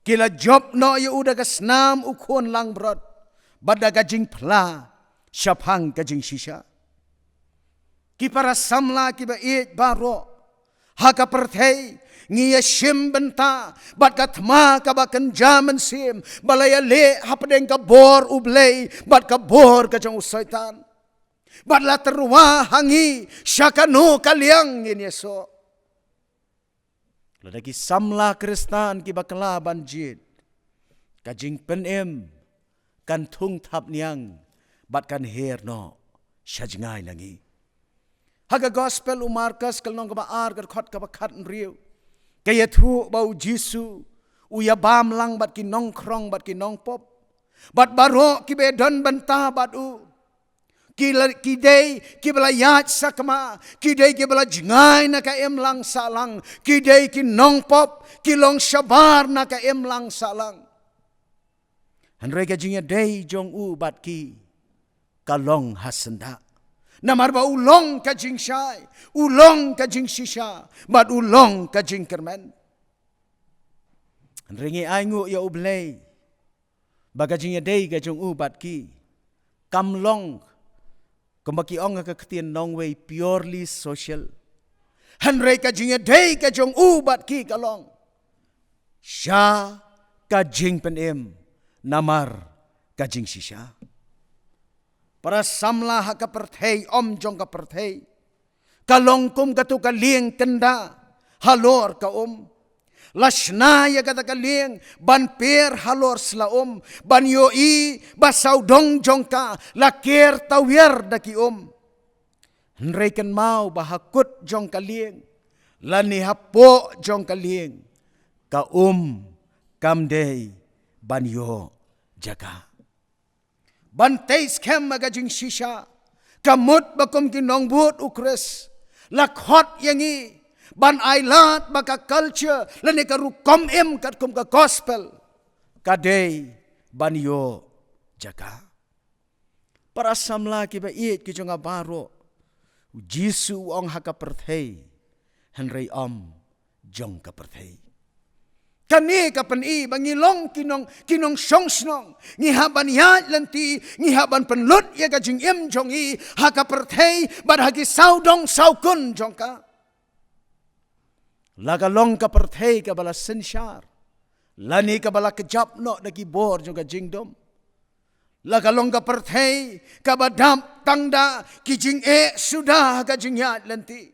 Kila job no ya uda ka snam ukon lang brod. Bada kajing pla syapang kajing shisha. Ki para samla ki ba it baro. Haga PYRTHEI ngiya sim benta bat katma ka bakan jaman sim balaya le hapdeng ka bor ublei bat ka bor ka jong syaitan bat la terwa hangi syakano kaliang in yeso ladagi samla Kristan ki bakla banjit kajing penem kan thung thap niang bat kan her no syajngai langi haga gospel umarkas kalnong ka baar ka khot ka bakat riu kaya thu bau Jisu uya bam lang bat ki nongkrong bat ki nongpop bat baro ki bedon benta bat u ki dei ki bela yat sakma ki dei ki bela jingai na ka em lang salang ki dei ki nongpop ki long shabar na ka em lang salang HYNREI ka jingya dei jong u bat ki kalong hasenda namar ba ulong ka jing shai, ulong ka jing shisha, bat ulong ka jing kermen. Ringi aingu ya ublei, baga jing ya day ka jong ubat ki, kamlong, kumbaki ong ka ketien nongway purely social. HYNREI ka jing ya day ka jong ubat ki kalong, sya ka jing penem, namar ka jing shisha. Para samla haka PYRTHEI om jong ka PYRTHEI. Kalong kum katu kaling kenda halor ka Lashna ya kata kaling ban per halor sla ban yoi basaw dong jong ka lakir tawier daki HYNREI kan mau bahakut jong kaling lani hapo jong kaling ka kamdei ban yo jaga. Bantais kem magajing shisha. Kamut bakom kinongbut ukres. Lakhot yangi. Ban ailat baka culture. Lani karukom kat kum ka gospel. Kadei ban yo jaga. Para samla ki ba it ki jonga baro. Jisu ong haka PYRTHEI. HYNREI om jong ka PYRTHEI. Kani kapan bangilong kinong song snong ngihaban yat lanti ngihaban penlut ya ka jing jong haka PYRTHEI bad hagi saudong saukun jong ka lagalong ka PYRTHEI ka bala sensyar lani ka bala kejap no dagi bor jong ka jingdom lagalong ka PYRTHEI ka badam tangda ki jing sudah ka jing yat lanti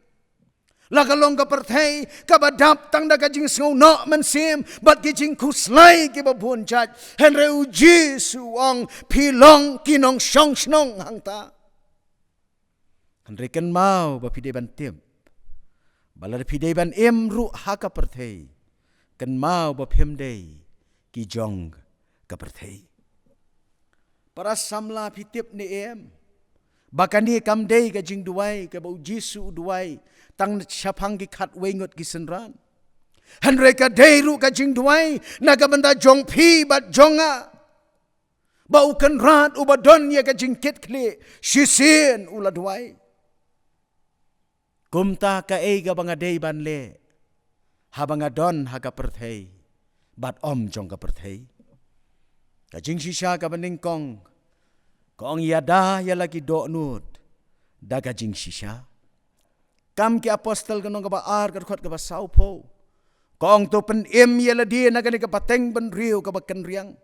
lagalong ka PYRTHEI kabadap tang dagajing no mensim bat kijing kuslay kibabun chat HYNREI u Jisu ang pilong kinong syong snong hangta HYNREI kan mau ba pidei ban tim balad pidei ban ru haka PYRTHEI kan mau ba pemdei ki jong ka PYRTHEI para samla pitip ni Bahkan ni kamdei ka jing Duwai ka bau Jisu Duwai tang syapang ki khat wengot ki senran. HYNREI ka deiru ka Jingrwai nagamanda jong phi bat jonga. Bau kan rat ubadon ya ka jingkit kli sisin ula Duwai. Kumta ka ega banga dei ban le. Habanga don haga PYRTHEI bat om jong ka PYRTHEI. Ka jing shisha ka baningkong kong yada ya lagi do nut daga jing shisha. Kam ki apostol kanong ka ba ar ka khot ka ba saupo. Kong to pen em yela dia nagani ka pateng ban riu ka bakan riang.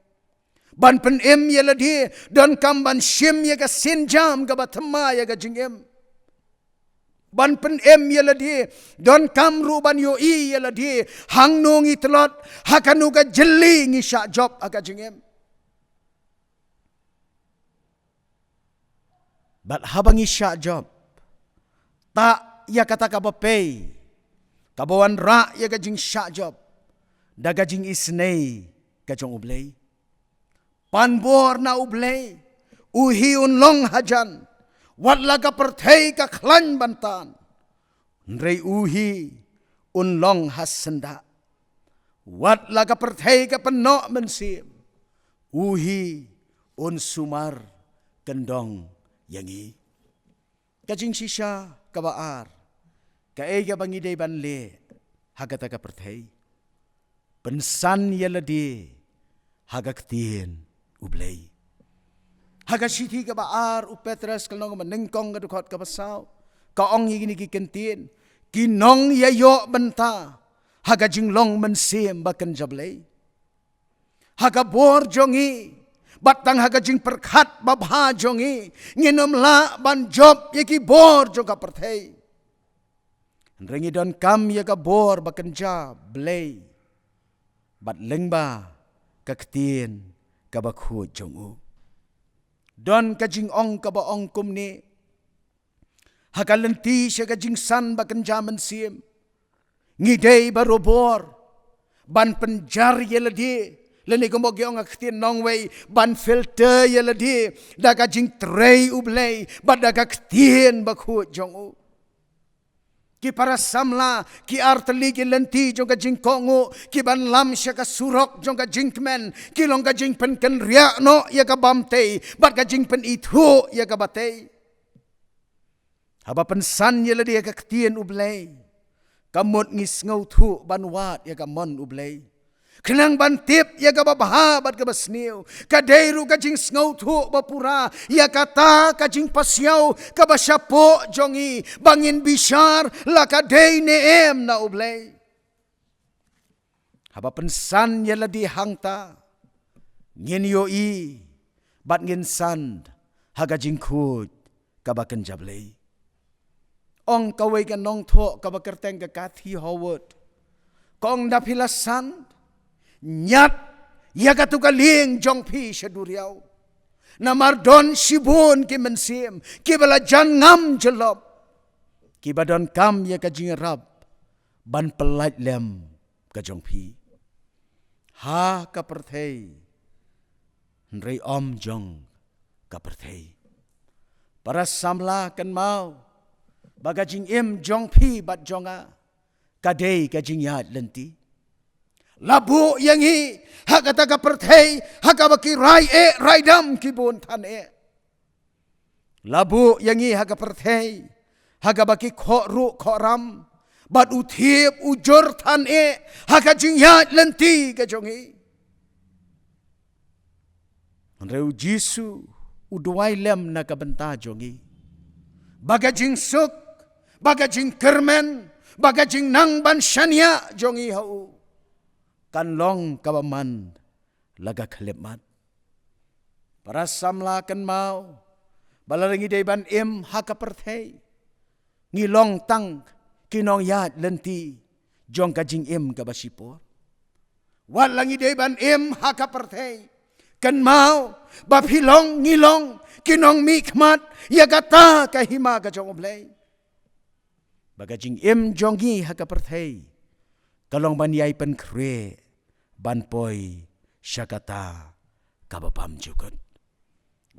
Ban pen em yela dia don kam ban shim ya ka sinjam ka batma ya ka jingem. Ban pen em yela dia don kam ru ban yo i yela dia hang nongi telot hakanu ka jeli ngi syak job aka jingem. Bat habangi syak job tak ya kata ka bapei. Kabawan ra ya gajing syak job. Da gajing isnei gajong ublei. Panbor na ublei. Uhi unlong hajan. Wat laga PYRTHEI ka klan bantan. Nrei uhi unlong has senda. Wat laga PYRTHEI ka penok mensim. Uhi un sumar kendong yangi. Gajing sisha kabaar. Kaega bangi day ban le hagata ka PYRTHEI. Pensan yala di hagaktin ublay. Hagasiti ka baar upetras kalong manengkong ka dukot ka basaw. Kaong yigini kikentin. Kinong yayo benta. Hagajinglong mensim bakan jablay. Hagabor jongi. Batang hagajing perkat babha jongi. Nginom la ban job yaki bor jong ka PYRTHEI. Rengi don kam ya ka bor bakenja blay. Bat lengba kaktin ka bakhu jongu. Don kajing ong ka ba ong kumni. Hakalenti siya kajing san bakenja mensim. Ngidey barobor. Ban penjar yeladi. Leni kumbogi ong aktin nongway. Ban filter yeladi. Da kajing tray ublay. Bat da kaktin bakhu jongu. Ki para samla, ki arteli ki lenti jong ka jingkongo, ki ban lam siya ka surok jong ka jingkmen, ki long ka jingpen ken riak no ya ka bamtei, bat ka jingpen itu ya ka batei. Haba pensan ya ladi ya ka ketien ublay, kamut ngis ngau tu ban wat ya ka mon ublay. Kenang bantip ya ka babaha bat ka basniu. Kadeiru ka jing ngau tu bapura. Ya kata ka jing pasyaw ka basyapo jongi. Bangin bisyar la kadei neem na ublay. Haba pensan ya ladi hangta. Ngin yoi bat ngin sand haga jing khud ka bakan jablay. Ong kaway ka nong to ka bakerteng ka kathi howot. Kong napilasan nyat ya katukaling jong pi syaduriaw. Namardon sibun ki mensim. Ki balajan ngam jelop. Ki badon kam ya ka jingrab. Ban pelait lem ka jong pi. Ha ka PYRTHEI. Nrei om jong ka PYRTHEI. Para samla kan mau. Bagajing im jong pi bat jonga. Kadei ka jingyat lenti. Labu yang hi hakata ka PYRTHEI hakabaki rai dam kibun tan e. Labu yang hi haka PYRTHEI hakabaki khoru khoram bat uthip ujur tan e haka jingyat lenti ka jongi. Reu Jisu uduai lem na kabenta jongi. Bagajing suk, bagajing kermen, bagajing nang ban syania jongi hau. Kanlong kabaman laga kalemat. Para samla kan mau balarangi deban im haka PYRTHEI. Ngilong tang kinong yat lenti jong kajing im kabasipor. Walangi deban im haka PYRTHEI. Kan mau bapilong ngilong kinong mikmat yagata kahima ka jong oblay. Bagajing im jongi haka PYRTHEI. Kalong banyay pen kre ban poi syakata kabapam jukut.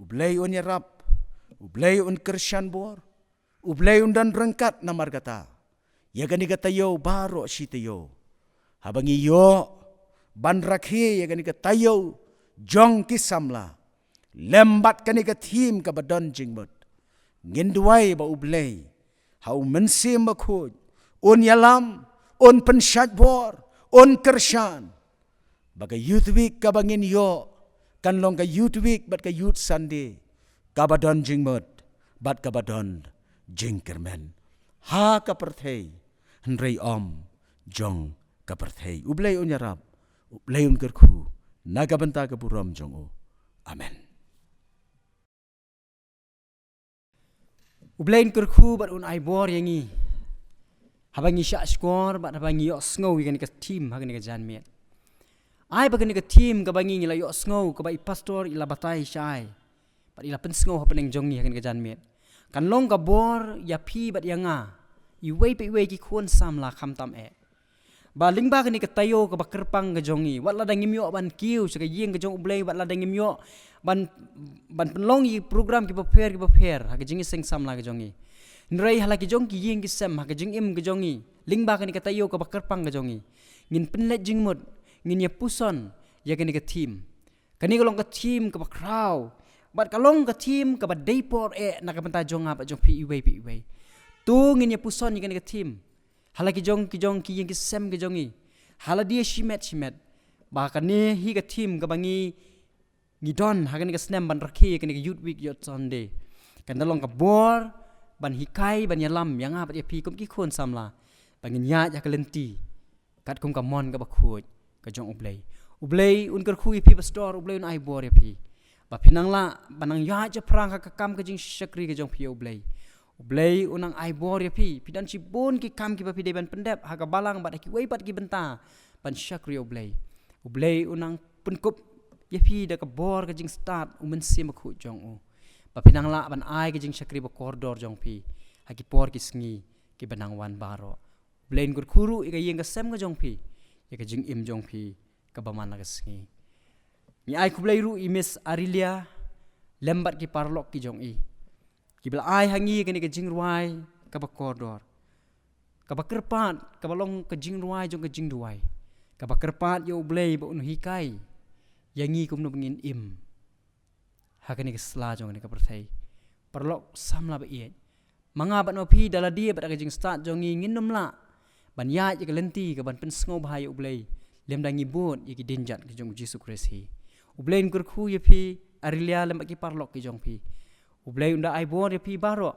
Ublay un yarap, ublay un Krisyan bor, ublay un dan rengkat na margata. Ya gani katayo baro si tayo. Habangi yo ban rakhe ya kani ka tayo jong ki samla. Lembat kani ka team ka badon jingmut. Ngin duwai ba ublay. Hau mensim ba khud. On yalam, on pensyat bor, on kershan. Baga youth week ka bangin yo. Kan long ka youth week bat ka youth Sunday. Ka badon jingmut, bat ka badon jingkermen. Ha ka PYRTHEI. HYNREI om jong ka PYRTHEI. Ublay on yarap. Ublay on kerku. Nagabanta ka buram jong o. Amen. Ublain kerku bat un ai bor yangi. Habangi syak skor bat habangi yok snow yang ka team hagan ka janmet. Ai bagan ka team ka bangi ngila yok snow ka bai pastor ila batai syai. Bat ila pen snow hapen jong ni hagan ka janmet. Kan long ka bor ya pi bat yanga. I wei pe wei ki khon samla kham tam e. Ba lingba ka ni ka tayo ka ba Kyrpang ka jongi. Wat la dang ngimyo ban kiu sa ka yeng ka jong ublay wat la dang ngimyo ban penlong i program ki prepare ha ka Jingiaseng samla ka jongi. Nrei hala ki jong ki yeng ki sem ha ka jing im ka jongi. Lingba ka ni ka tayo ka ba Kyrpang ka jongi. Ngin penlet jingmut ngin ya puson ya ka ni ka team. Kani ka long ka team ka ba crowd. Bat ka long ka team ka ba dayport na ka banta jong ha ba jong pi wei. Tu ngin ya puson ya ka ni ka team. Hala ki jong ki yeng ki sem ka jongi. Hala dia shimet. Bahkan ni hi ka team ka bangi ngidon hagan ka snem ban rakhi ka ni youth week yot Sunday. Kan dalong ka bor ban hikai ban yalam yang apa dia pi kum ki khon samla. Bangin ya ka lenti. Kat kum ka mon ka bakhut ka jong ublay. Ublay un kerkhu pi pastor ublay un ai bor ya pi. Ba pinang la banang ya ja prang ka kam ka jing syakri ka jong pi ublay. Ublay unang ai bor ya pi. Pidan si bon ki kam ki ba pi de ban pendep ha ka balang bat ki wei bat ki benta ban syakri ublay. Ublay unang penkup ya pi da ka bor ka jing start umen sim khu jong u. Ba pinang la ban ai ka jing syakri ba koridor jong pi. Ha ki por ki sngi ki banang wan baro. Blain gur khuru i ka yeng ka sem ka jong pi. Ya ka jing im jong pi ka ba man ka sngi. Ni ai ku blai ru i Miss Arelia lembat ki parlok ki jong i. Ki bla ai hangi ka ni ka Jingrwai ka ba koridor. Ka ba Kyrpang ka ba long ka Jingrwai jong ka Duwai. Ka ba Kyrpang yo blai ba un hikai. Yangi kum no bangin im. Hakani ka sla jong ni ka PYRTHEI. Parlok samla ba iet. Manga bat no pi dala dia bat ka jing start jong ngin nom la. Ban ya ka lenti ka ban pen sngo bahai ublay. Lem dangi bon ki denjat ki jong Jesus Christ hi. Ublay kur khu ye pi Arelia lem ki parlok ki jong pi. Ublay unda ai bon ye pi baro.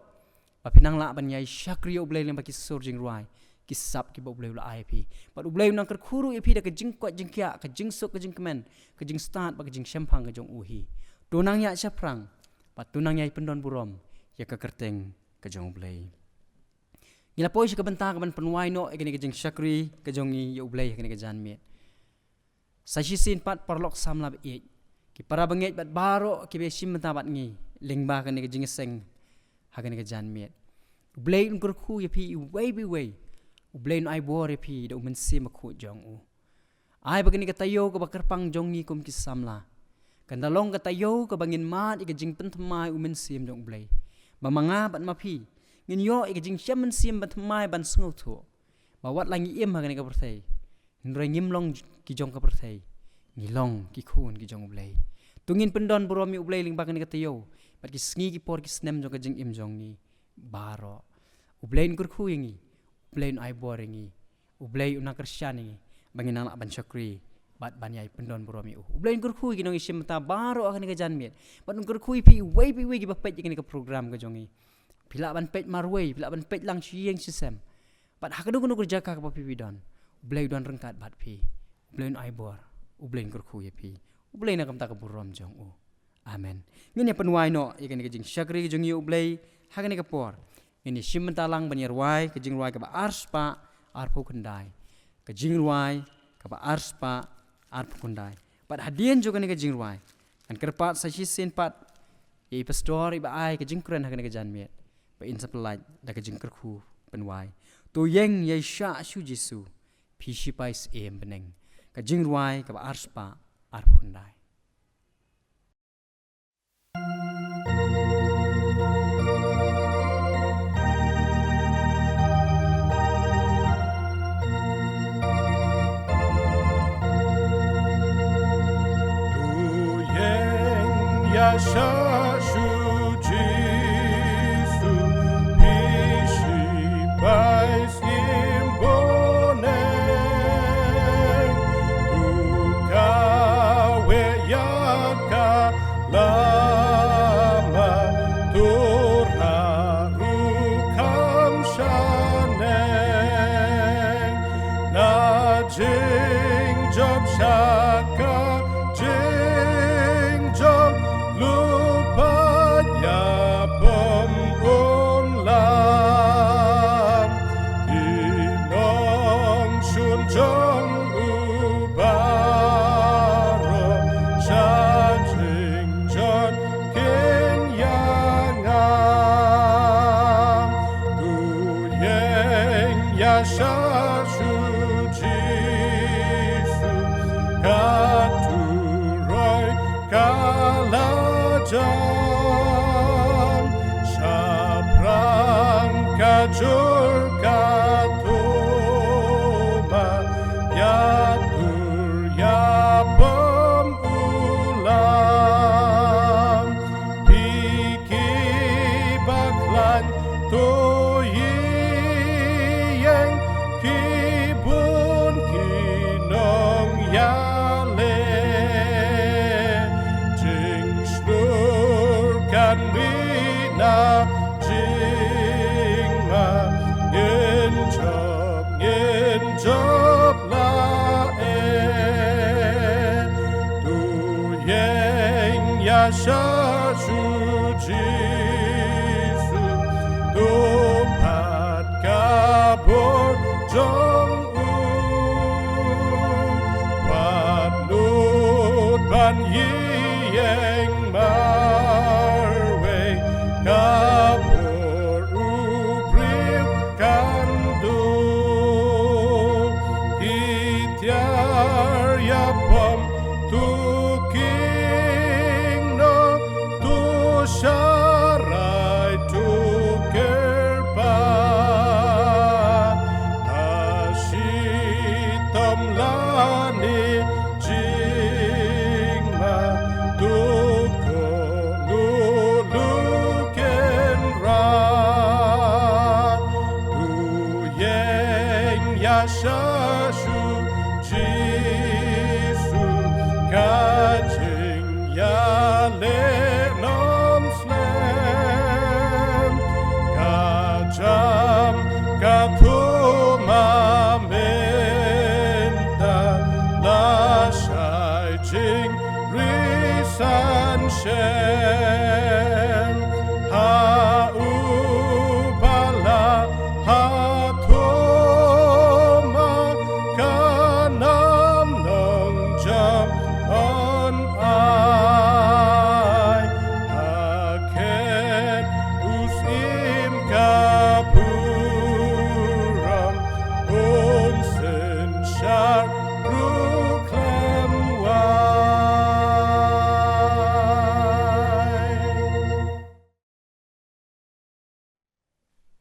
Ba pinang la ban yai syakri ublay lem ki sur Jingrwai. Ki sap ki ba ublay la ai pi. Bat ublay unda kur khuru ye pi da ka jing kwat jing kya ka jing sok ka jing kemen ka jing start ba ka jing sempang ka jong uhi. Tunang ya syaprang. Bat tunang yai pendon burom ya ka kerteng ka jong ublay. Ngila poi si ka benta ka ban penwai no e ka jing syakri ka jong ni ya ublay ka ni ka janmet. Sa sin pat parlok samla ba iet. Ki para banget bat baro ki be sim benta bat ngi lingba ka ni ka Jingiaseng ha ka ni ka janmet. Ublay un kur khu ye pi wei. Ublay un ai bor ye pi da umen sim khu jong u. Ai ba ka ni ka tayo ka ba Kyrpang jong ni kum ki samla. Kan dalong ka tayo ka bangin mat ika jing pentemai umen sim jong ublay. Ba manga bat mapi. Ngin yo ika jing syamen sim pentemai ban sngo tu. Ba wat langi im ha ka ni ka PYRTHEI. Hinrei ngimlong ki jong ka PYRTHEI. Ngilong ki khun ki jong ublay. Tungin pendon buromi ublay ling ba ka ni ka tayo. Bat ki sngi ki por ki snem jong ka jing im jong ni. Baro. Ublay un kur khu yengi. Ublay un ai bor yengi. Ublay un Kyrsian yengi. Bangin anak ban syakri. Bat banyai pendon buromi u. Ublay un kur khu yengi nong isim ta baro akan ni ka janmet. Bat un kur khu pi wei ki ba pet ni ka program ka jongi. Pila ban pet marwei, pila ban pet lang sieng sisem. Bat hakadu kuno kerja ka pa pi don. Ublay don rengkat bat pi. Ublay un ai bor. Ublay un kur khu ye pi. Ublay na kam ta ka burom jong u. Amen. Ngini penwai no ikan ni ka jing syakri jong ye ublay hakan ni ka por. Ngini simenta lang banyarwai ka Jingrwai ka ba arspa arpo kendai. Ka Jingrwai ka ba arspa arpo kendai. Bat hadian juga ni ka Jingrwai. Kan kerpat sa sin pat ye pastor iba ai ka Kren hakan ni ka janmet. Ba in sapelaj da ka jingkerku penwai. Tu yeng ye sya su Jesu. Pi sipais em beneng. Ka Jingrwai ka ba arspa arpo kendai.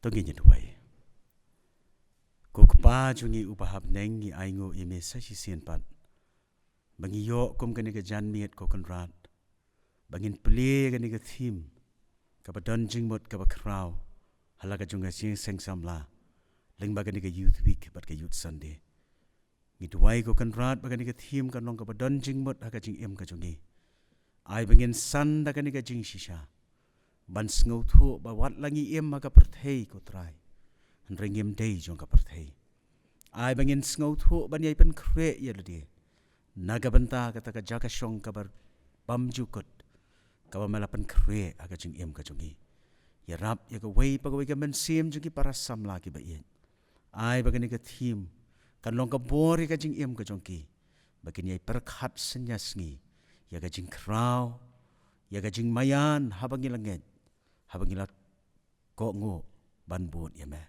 Tongin Duwai. Kukpa jungi upahap nengi aingo ime sashi sienpat. Bangi yo kum kani ka janmiet ko konrad. Bangin Plie kani ka thim. Kapa donjing mot kapa kraw. Halaka junga Jingiaseng samla. Ling bagani ka youth week bat ka youth Sunday. Ngi Duwai ko konrad bagani ka thim kanong kapa donjing mot haka jing em ka jungi. Ai bangin san da kani ka jing shisha. Ban ngau thu ba wat langi em maka PYRTHEI ko try. Ringim day jong ka PYRTHEI. Ai bangin ngau thu ban yai pen kre ya ladi. Naga banta kata ka jaga shong ka bar bamju kot. Ka ba melapan kre aga jing em ka jongi. Ya rap ya ka wei pa ka wei ka men sim jongi para samla ki ba yen. Ai bagani ka thim kan long ka bori ka jing em ka jongi. Bagin yai perkhat senyasngi. Ya ka jing kraw. Ya ka jing mayan habangilanget. Habangilat ko ngo ban buot ya me.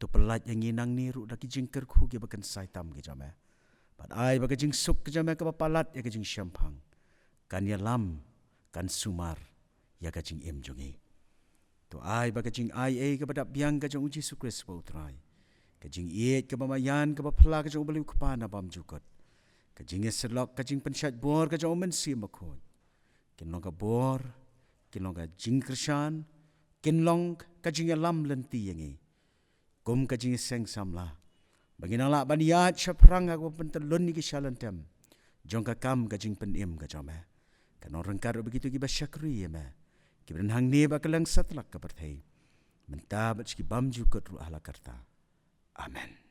Tu pelat yang inang ni ru daki jing kerku ki bakan saitam ki jame. Pat ai baka jing suk ki jame ka palat ya ka jing syampang. Kan ya lam kan sumar ya ka jing em jongi. Tu ai baka jing ai ka badap biang ka jong uji sukres ba utrai. Ka jing iet ka bamayan ka bapla ka jong baliu kepana bam jukot. Ka jing selok ka jing pensyat bor ka jong men si makon. Kinlong ka bor, kinlong ka jingkrshan, kinlong ka jingalam lenti yangi. Kum ka jingiseng samla. Baginala baniyat siya perang ako pentelun ni kisalantem. Jong ka kam ka jing penim ka jome. Kanong rengkar begitu kiba syakri ya me. Kiban hang ne ba kelang satlak ka PYRTHEI. Mentabat ski bamju kot ru ahla karta. Amen.